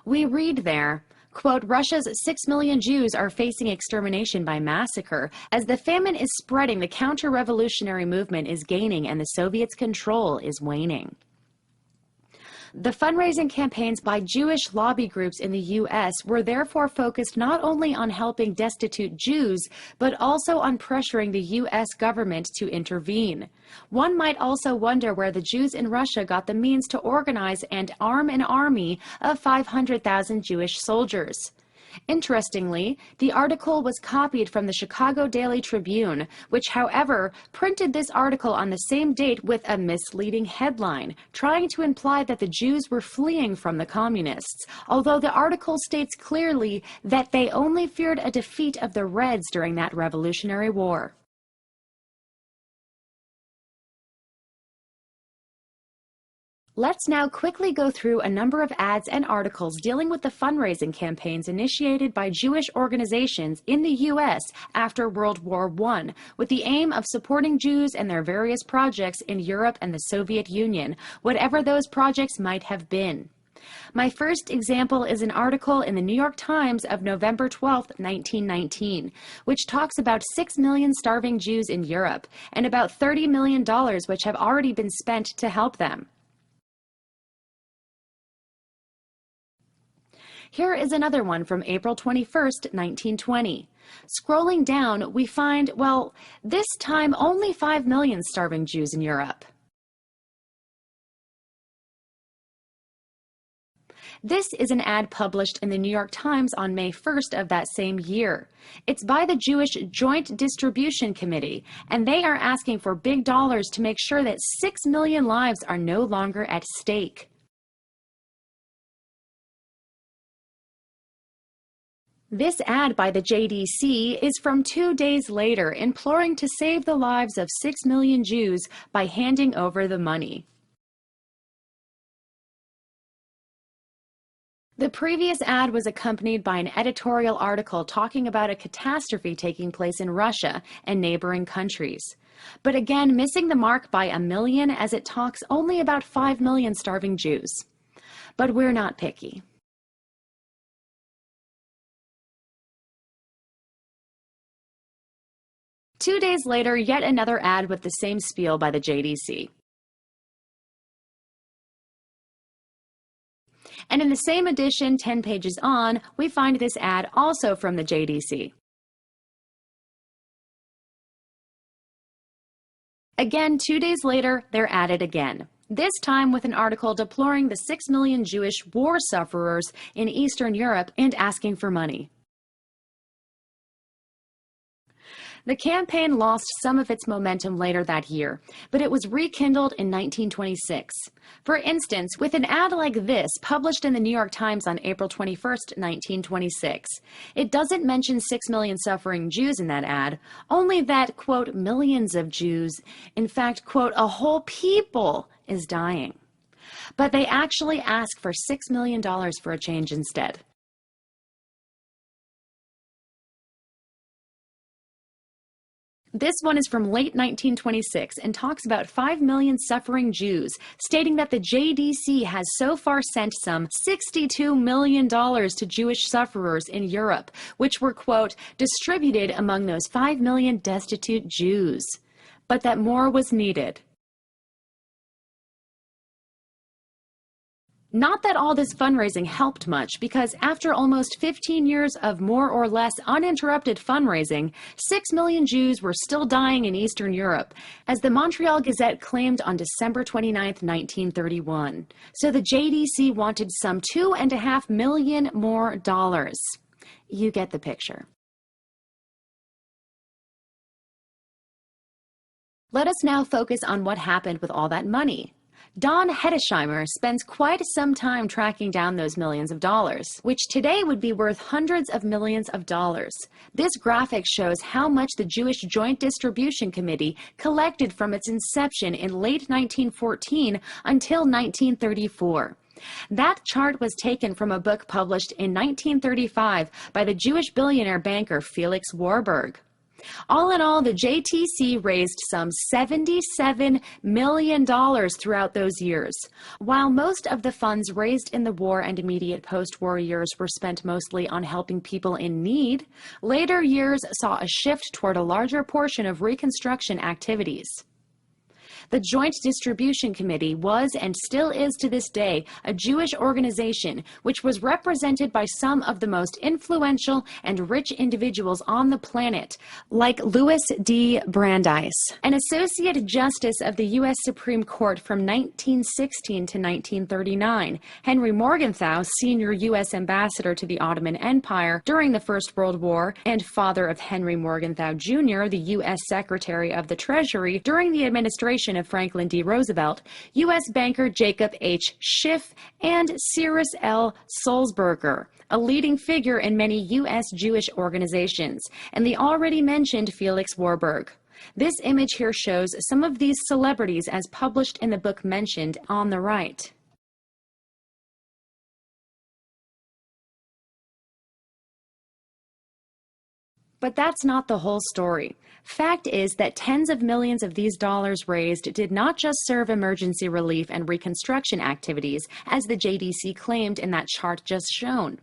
We read there, quote, "Russia's 6 million Jews are facing extermination by massacre. As the famine is spreading, the counter-revolutionary movement is gaining and the Soviets' control is waning." The fundraising campaigns by Jewish lobby groups in the U.S. were therefore focused not only on helping destitute Jews, but also on pressuring the U.S. government to intervene. One might also wonder where the Jews in Russia got the means to organize and arm an army of 500,000 Jewish soldiers. Interestingly, the article was copied from the Chicago Daily Tribune, which, however, printed this article on the same date with a misleading headline, trying to imply that the Jews were fleeing from the communists, although the article states clearly that they only feared a defeat of the Reds during that Revolutionary War. Let's now quickly go through a number of ads and articles dealing with the fundraising campaigns initiated by Jewish organizations in the U.S. after World War I, with the aim of supporting Jews and their various projects in Europe and the Soviet Union, whatever those projects might have been. My first example is an article in the New York Times of November 12, 1919, which talks about 6 million starving Jews in Europe and about $30 million which have already been spent to help them. Here is another one from April 21st, 1920. Scrolling down, we find, well, this time only 5 million starving Jews in Europe. This is an ad published in the New York Times on May 1st of that same year. It's by the Jewish Joint Distribution Committee, and they are asking for big dollars to make sure that 6 million lives are no longer at stake. This ad by the JDC is from 2 days later, imploring to save the lives of 6 million Jews by handing over the money. The previous ad was accompanied by an editorial article talking about a catastrophe taking place in Russia and neighboring countries, but again missing the mark by 1 million, as it talks only about 5 million starving Jews. But we're not picky. Two days later, yet another ad with the same spiel by the JDC. And in the same edition, 10 pages on, we find this ad also from the JDC. Again, 2 days later, they're at it again. this time with an article deploring the 6 million Jewish war sufferers in Eastern Europe and asking for money. The campaign lost some of its momentum later that year, but it was rekindled in 1926. For instance, with an ad like this published in the New York Times on April 21, 1926. It doesn't mention 6 million suffering Jews in that ad, only that, quote, millions of Jews, in fact, quote, a whole people is dying. But they actually ask for $6 million for a change instead. This one is from late 1926 and talks about 5 million suffering Jews, stating that the JDC has so far sent some $62 million to Jewish sufferers in Europe, which were, quote, distributed among those 5 million destitute Jews, but that more was needed. Not that all this fundraising helped much, because after almost 15 years of more or less uninterrupted fundraising, 6 million Jews were still dying in Eastern Europe, as the Montreal Gazette claimed on December 29, 1931. So the JDC wanted some $2.5 million more dollars. You get the picture. Let us now focus on what happened with all that money. Don Hedesheimer spends quite some time tracking down those millions of dollars, which today would be worth hundreds of millions of dollars. This graphic shows how much the Jewish Joint Distribution Committee collected from its inception in late 1914 until 1934. That chart was taken from a book published in 1935 by the Jewish billionaire banker Felix Warburg. All in all, the JTC raised some $77 million throughout those years. While most of the funds raised in the war and immediate post-war years were spent mostly on helping people in need, later years saw a shift toward a larger portion of reconstruction activities. The Joint Distribution Committee was and still is to this day a Jewish organization which was represented by some of the most influential and rich individuals on the planet, like Louis D. Brandeis, an Associate Justice of the U.S. Supreme Court from 1916 to 1939, Henry Morgenthau, Senior U.S. Ambassador to the Ottoman Empire during the First World War, and father of Henry Morgenthau Jr., the U.S. Secretary of the Treasury during the administration of Franklin D. Roosevelt, U.S. banker Jacob H. Schiff, and Cyrus L. Sulzberger, a leading figure in many U.S. Jewish organizations, and the already mentioned Felix Warburg. This image here shows some of these celebrities as published in the book mentioned on the right. But that's not the whole story. Fact is that tens of millions of these dollars raised did not just serve emergency relief and reconstruction activities, as the JDC claimed in that chart just shown.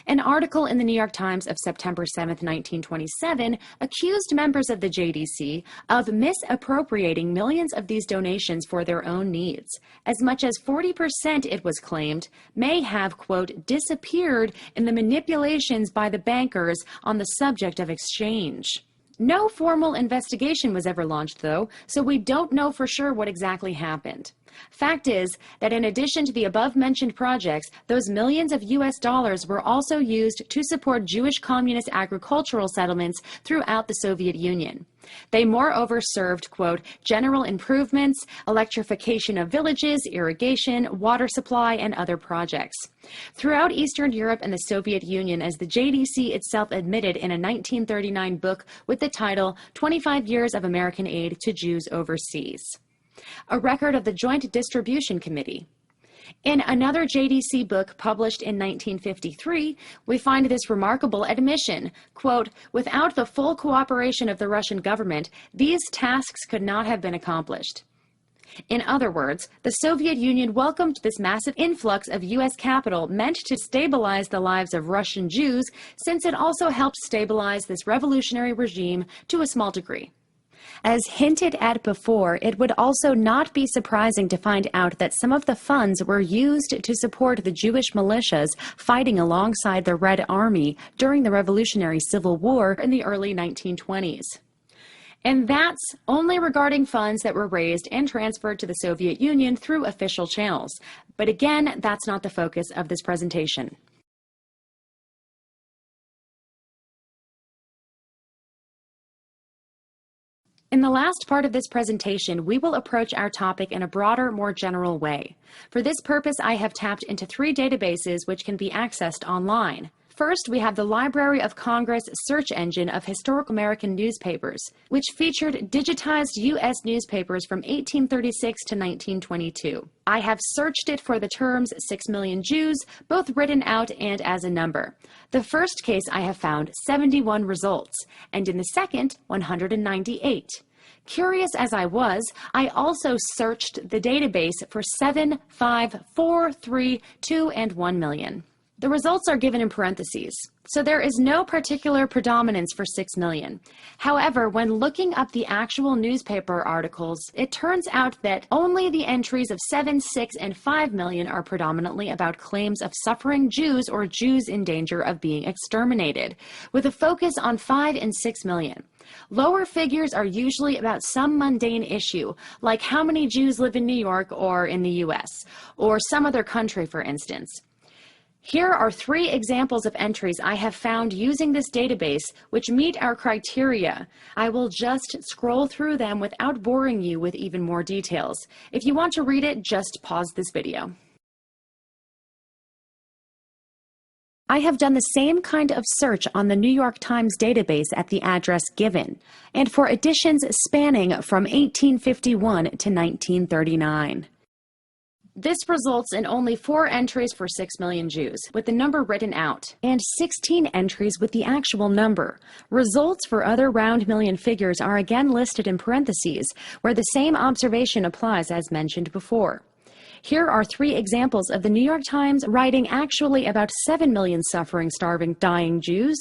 An article in the New York Times of September 7, 1927, accused members of the JDC of misappropriating millions of these donations for their own needs. As much as 40%, it was claimed, may have, quote, disappeared in the manipulations by the bankers on the subject of exchange. No formal investigation was ever launched, though, so we don't know for sure what exactly happened. Fact is that in addition to the above-mentioned projects, those millions of U.S. dollars were also used to support Jewish communist agricultural settlements throughout the Soviet Union. They moreover served, quote, general improvements, electrification of villages, irrigation, water supply, and other projects. Throughout Eastern Europe and the Soviet Union, as the JDC itself admitted in a 1939 book with the title 25 Years of American Aid to Jews Overseas. A record of the Joint Distribution Committee. In another JDC book published in 1953, we find this remarkable admission, quote, without the full cooperation of the Russian government, these tasks could not have been accomplished. In other words, the Soviet Union welcomed this massive influx of U.S. capital meant to stabilize the lives of Russian Jews, since it also helped stabilize this revolutionary regime to a small degree. As hinted at before, it would also not be surprising to find out that some of the funds were used to support the Jewish militias fighting alongside the Red Army during the Revolutionary Civil War in the early 1920s. And that's only regarding funds that were raised and transferred to the Soviet Union through official channels. But again, that's not the focus of this presentation. In the last part of this presentation, we will approach our topic in a broader, more general way. For this purpose, I have tapped into 3 databases which can be accessed online. First, we have the Library of Congress search engine of historic American newspapers, which featured digitized U.S. newspapers from 1836 to 1922. I have searched it for the terms 6 million Jews, both written out and as a number. The first case I have found 71 results, and in the second, 198. Curious as I was, I also searched the database for 7, 5, 4, 3, 2, and 1 million. The results are given in parentheses, so there is no particular predominance for 6 million. However, when looking up the actual newspaper articles, it turns out that only the entries of 7, 6, and 5 million are predominantly about claims of suffering Jews or Jews in danger of being exterminated, with a focus on 5 and 6 million. Lower figures are usually about some mundane issue, like how many Jews live in New York or in the US, or some other country, for instance. Here are 3 examples of entries I have found using this database which meet our criteria. I will just scroll through them without boring you with even more details. If you want to read it, just pause this video. I have done the same kind of search on the New York Times database at the address given, and for editions spanning from 1851 to 1939. This results in only 4 entries for 6 million Jews, with the number written out, and 16 entries with the actual number. Results for other round million figures are again listed in parentheses, where the same observation applies as mentioned before. Here are 3 examples of the New York Times writing actually about 7 million suffering, starving, dying Jews.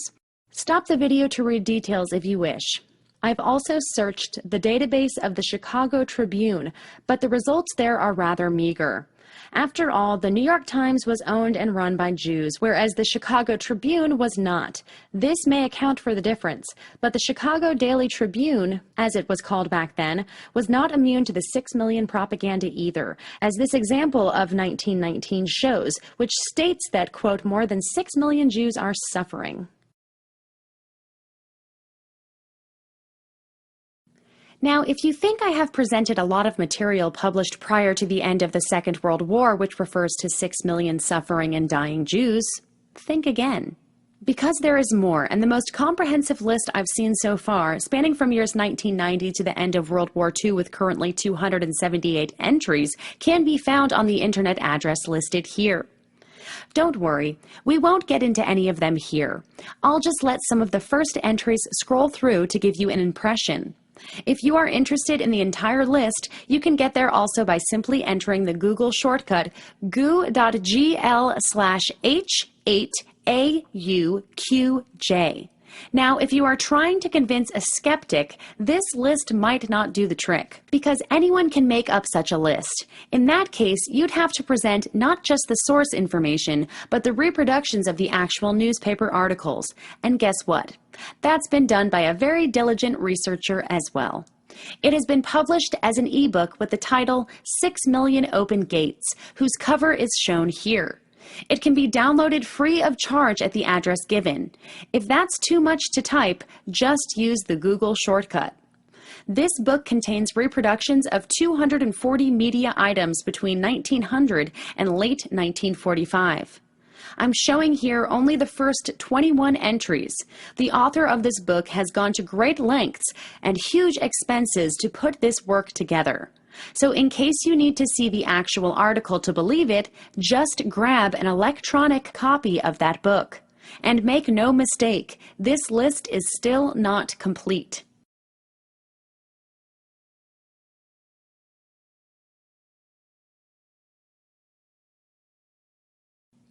Stop the video to read details if you wish. I've also searched the database of the Chicago Tribune, but the results there are rather meager. After all, the New York Times was owned and run by Jews, whereas the Chicago Tribune was not. This may account for the difference, but the Chicago Daily Tribune, as it was called back then, was not immune to the 6 million propaganda either, as this example of 1919 shows, which states that, quote, more than 6 million Jews are suffering. Now, if you think I have presented a lot of material published prior to the end of the Second World War which refers to 6 million suffering and dying Jews, think again. Because there is more, and the most comprehensive list I've seen so far, spanning from years 1990 to the end of World War II with currently 278 entries, can be found on the internet address listed here. Don't worry, we won't get into any of them here. I'll just let some of the first entries scroll through to give you an impression. If you are interested in the entire list, you can get there also by simply entering the Google shortcut goo.gl/H8AUQJ. Now, if you are trying to convince a skeptic, this list might not do the trick, because anyone can make up such a list. In that case, you'd have to present not just the source information, but the reproductions of the actual newspaper articles. And guess what? That's been done by a very diligent researcher as well. It has been published as an ebook with the title 6 Million Open Gates, whose cover is shown here. It can be downloaded free of charge at the address given. If that's too much to type, just use the Google shortcut. This book contains reproductions of 240 media items between 1900 and late 1945. I'm showing here only the first 21 entries. The author of this book has gone to great lengths and huge expenses to put this work together. So in case you need to see the actual article to believe it, just grab an electronic copy of that book. And make no mistake, this list is still not complete.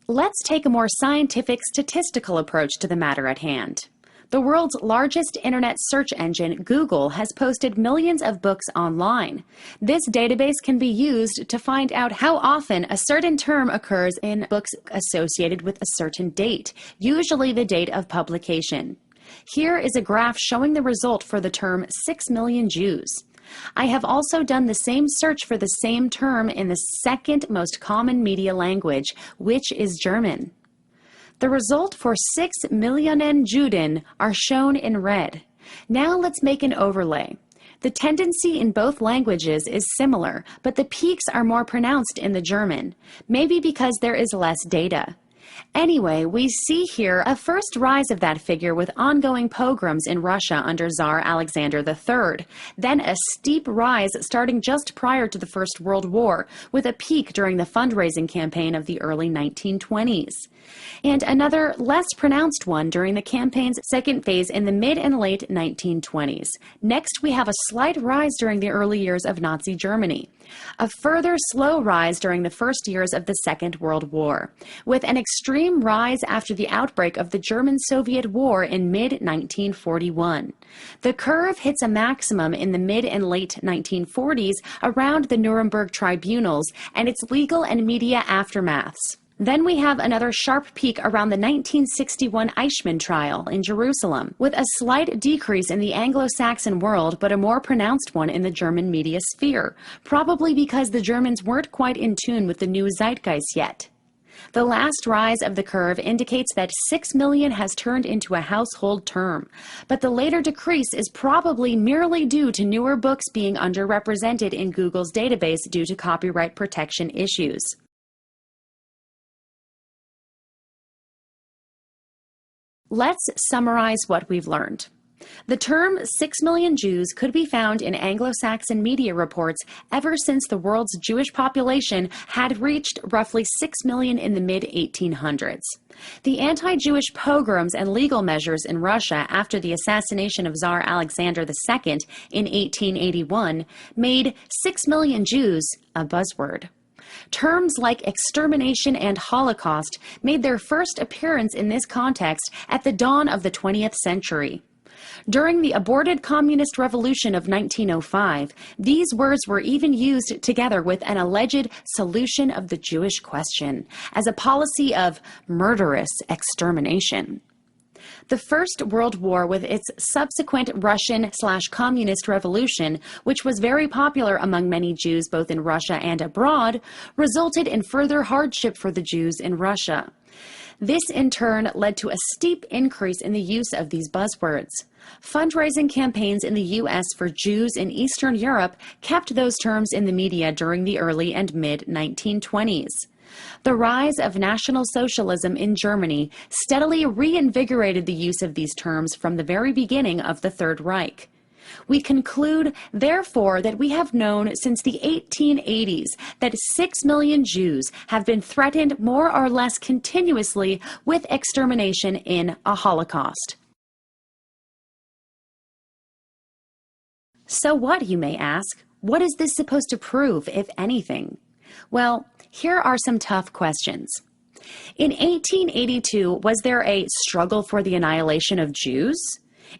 Let's take a more scientific, statistical approach to the matter at hand. The world's largest internet search engine, Google, has posted millions of books online. This database can be used to find out how often a certain term occurs in books associated with a certain date, usually the date of publication. Here is a graph showing the result for the term 6 million Jews. I have also done the same search for the same term in the second most common media language, which is German. The result for 6 Millionen Juden are shown in red. Now let's make an overlay. The tendency in both languages is similar, but the peaks are more pronounced in the German, maybe because there is less data. Anyway, we see here a first rise of that figure with ongoing pogroms in Russia under Tsar Alexander III, then a steep rise starting just prior to the First World War, with a peak during the fundraising campaign of the early 1920s. And another less pronounced one during the campaign's second phase in the mid and late 1920s. Next, we have a slight rise during the early years of Nazi Germany. A further slow rise during the first years of the Second World War, with an extreme rise after the outbreak of the German-Soviet War in mid-1941. The curve hits a maximum in the mid and late 1940s around the Nuremberg tribunals and its legal and media aftermaths. Then we have another sharp peak around the 1961 Eichmann trial in Jerusalem, with a slight decrease in the Anglo-Saxon world but a more pronounced one in the German media sphere, probably because the Germans weren't quite in tune with the new zeitgeist yet. The last rise of the curve indicates that 6 million has turned into a household term, but the later decrease is probably merely due to newer books being underrepresented in Google's database due to copyright protection issues. Let's summarize what we've learned. The term 6 million Jews could be found in Anglo-Saxon media reports ever since the world's Jewish population had reached roughly 6 million in the mid-1800s. The anti-Jewish pogroms and legal measures in Russia after the assassination of Tsar Alexander II in 1881 made 6 million Jews a buzzword. Terms like extermination and Holocaust made their first appearance in this context at the dawn of the 20th century. During the aborted communist revolution of 1905, these words were even used together with an alleged solution of the Jewish question as a policy of murderous extermination. The First World War, with its subsequent Russian/communist revolution, which was very popular among many Jews both in Russia and abroad, resulted in further hardship for the Jews in Russia. This, in turn, led to a steep increase in the use of these buzzwords. Fundraising campaigns in the U.S. for Jews in Eastern Europe kept those terms in the media during the early and mid-1920s. The rise of National Socialism in Germany steadily reinvigorated the use of these terms from the very beginning of the Third Reich. We conclude, therefore, that we have known since the 1880s that 6 million Jews have been threatened more or less continuously with extermination in a Holocaust. So what, you may ask? What is this supposed to prove, if anything? Well, here are some tough questions. In 1882, was there a struggle for the annihilation of Jews?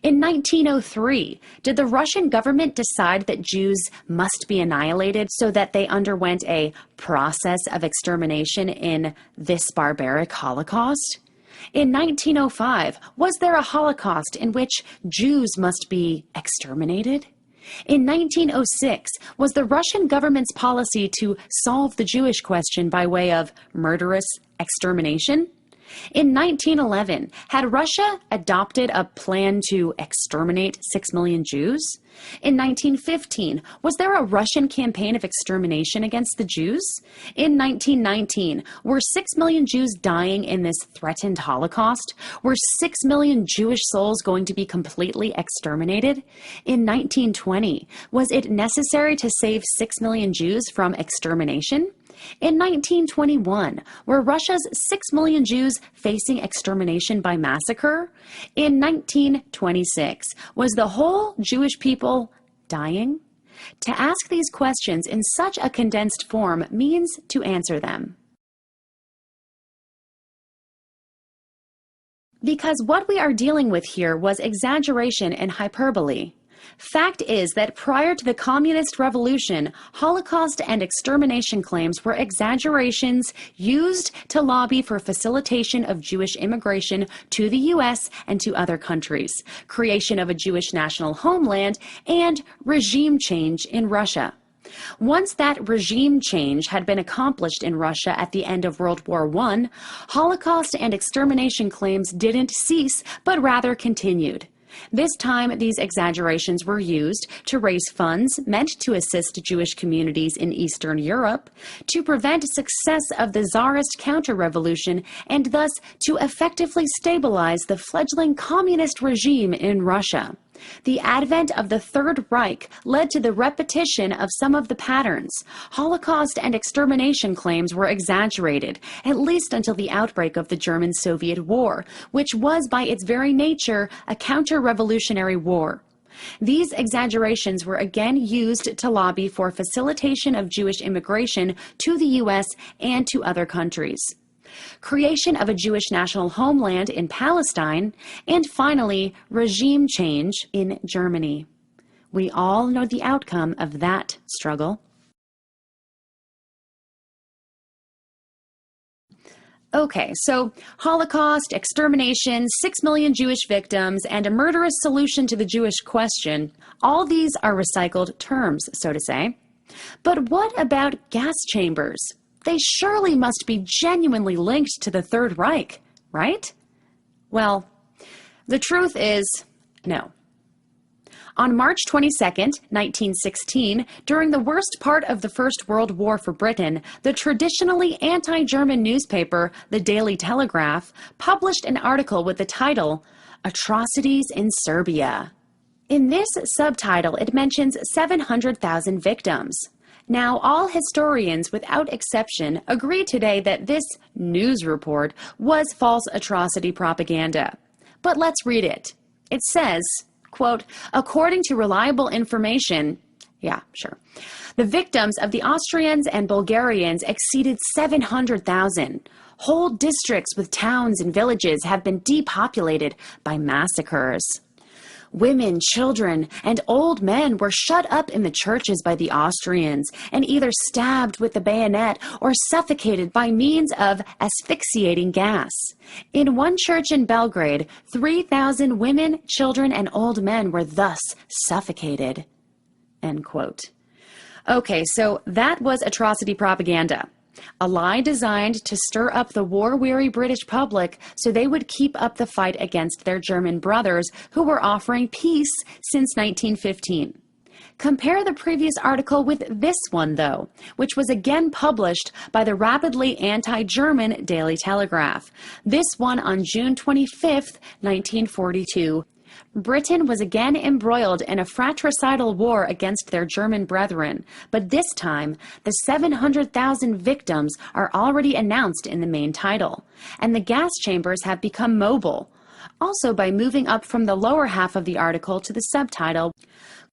In 1903, did the Russian government decide that Jews must be annihilated so that they underwent a process of extermination in this barbaric Holocaust? In 1905, was there a Holocaust in which Jews must be exterminated? In 1906, was the Russian government's policy to solve the Jewish question by way of murderous extermination? In 1911, had Russia adopted a plan to exterminate 6 million Jews? In 1915, was there a Russian campaign of extermination against the Jews? In 1919, were 6 million Jews dying in this threatened Holocaust? Were 6 million Jewish souls going to be completely exterminated? In 1920, was it necessary to save 6 million Jews from extermination? In 1921, were Russia's 6 million Jews facing extermination by massacre? In 1926, was the whole Jewish people dying? To ask these questions in such a condensed form means to answer them. Because what we are dealing with here was exaggeration and hyperbole. Fact is that prior to the Communist Revolution, Holocaust and extermination claims were exaggerations used to lobby for facilitation of Jewish immigration to the U.S. and to other countries, creation of a Jewish national homeland, and regime change in Russia. Once that regime change had been accomplished in Russia at the end of World War I, Holocaust and extermination claims didn't cease, but rather continued. This time, these exaggerations were used to raise funds meant to assist Jewish communities in Eastern Europe, to prevent success of the Tsarist counter-revolution, and thus to effectively stabilize the fledgling communist regime in Russia. The advent of the Third Reich led to the repetition of some of the patterns. Holocaust and extermination claims were exaggerated, at least until the outbreak of the German-Soviet War, which was by its very nature a counter-revolutionary war. These exaggerations were again used to lobby for facilitation of Jewish immigration to the U.S. and to other countries, creation of a Jewish national homeland in Palestine, and finally, regime change in Germany. We all know the outcome of that struggle. Okay, so Holocaust, extermination, 6 million Jewish victims, and a murderous solution to the Jewish question, all these are recycled terms, so to say. But what about gas chambers? They surely must be genuinely linked to the Third Reich, right? Well, the truth is, no. On March 22, 1916, during the worst part of the First World War for Britain, the traditionally anti-German newspaper, the Daily Telegraph, published an article with the title, "Atrocities in Serbia." In this subtitle, it mentions 700,000 victims. Now, all historians, without exception, agree today that this news report was false atrocity propaganda. But let's read it. It says, quote, "According to reliable information," yeah, sure, "the victims of the Austrians and Bulgarians exceeded 700,000. Whole districts with towns and villages have been depopulated by massacres. Women, children, and old men were shut up in the churches by the Austrians and either stabbed with the bayonet or suffocated by means of asphyxiating gas. In one church in Belgrade, 3,000 women, children, and old men were thus suffocated." End quote. Okay, so that was atrocity propaganda. A lie designed to stir up the war-weary British public so they would keep up the fight against their German brothers who were offering peace since 1915. Compare the previous article with this one, though, which was again published by the rapidly anti-German Daily Telegraph. This one on June 25, 1942. Britain was again embroiled in a fratricidal war against their German brethren, but this time the 700,000 victims are already announced in the main title, and the gas chambers have become mobile. Also, by moving up from the lower half of the article to the subtitle,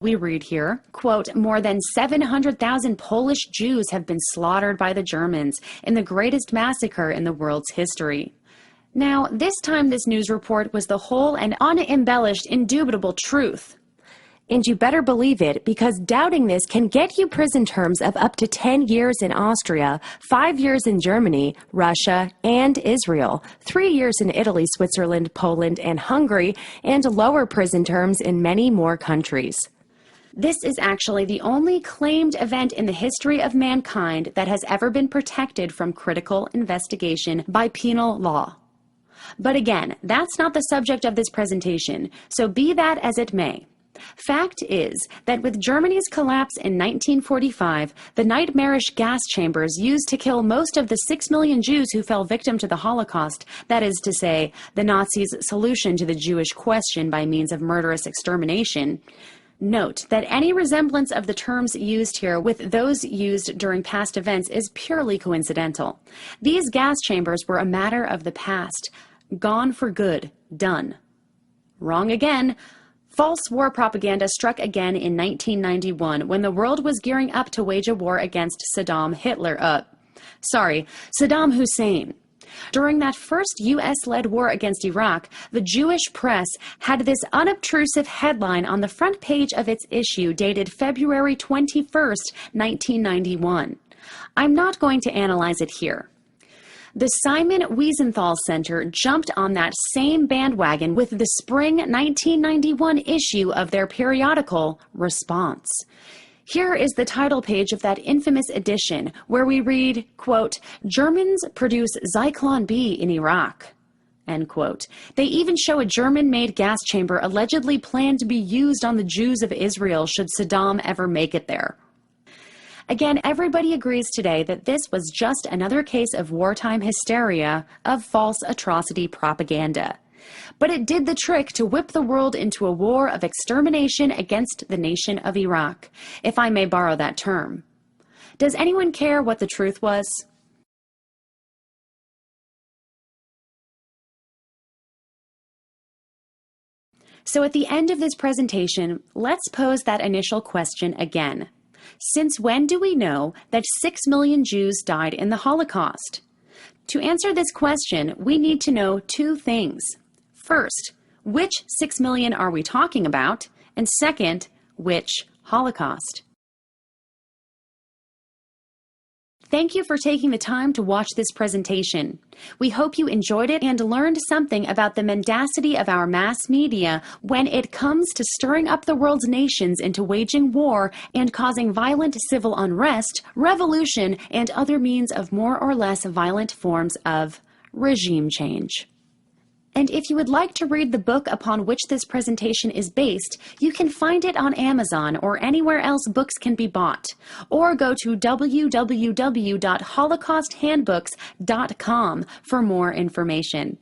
we read here, quote, "More than 700,000 Polish Jews have been slaughtered by the Germans in the greatest massacre in the world's history." Now, this time this news report was the whole and unembellished, indubitable truth. And you better believe it, because doubting this can get you prison terms of up to 10 years in Austria, 5 years in Germany, Russia, and Israel, 3 years in Italy, Switzerland, Poland, and Hungary, and lower prison terms in many more countries. This is actually the only claimed event in the history of mankind that has ever been protected from critical investigation by penal law. But again, that's not the subject of this presentation, so be that as it may. Fact is that with Germany's collapse in 1945, the nightmarish gas chambers used to kill most of the 6 million Jews who fell victim to the Holocaust, that is to say, the Nazis' solution to the Jewish question by means of murderous extermination. Note that any resemblance of the terms used here with those used during past events is purely coincidental. These gas chambers were a matter of the past. Gone for good. Done. Wrong again. False war propaganda struck again in 1991 when the world was gearing up to wage a war against Saddam Hussein. During that first U.S.-led war against Iraq, the Jewish press had this unobtrusive headline on the front page of its issue dated February 21st, 1991. I'm not going to analyze it here. The Simon Wiesenthal Center jumped on that same bandwagon with the spring 1991 issue of their periodical, Response. Here is the title page of that infamous edition, where we read, quote, "Germans produce Zyklon B in Iraq," end quote. They even show a German-made gas chamber allegedly planned to be used on the Jews of Israel should Saddam ever make it there. Again, everybody agrees today that this was just another case of wartime hysteria, of false atrocity propaganda. But it did the trick to whip the world into a war of extermination against the nation of Iraq, if I may borrow that term. Does anyone care what the truth was? So at the end of this presentation, let's pose that initial question again. Since when do we know that 6 million Jews died in the Holocaust? To answer this question, we need to know two things. First, which 6 million are we talking about? And second, which Holocaust? Thank you for taking the time to watch this presentation. We hope you enjoyed it and learned something about the mendacity of our mass media when it comes to stirring up the world's nations into waging war and causing violent civil unrest, revolution, and other means of more or less violent forms of regime change. And if you would like to read the book upon which this presentation is based, you can find it on Amazon or anywhere else books can be bought. Or go to www.holocausthandbooks.com for more information.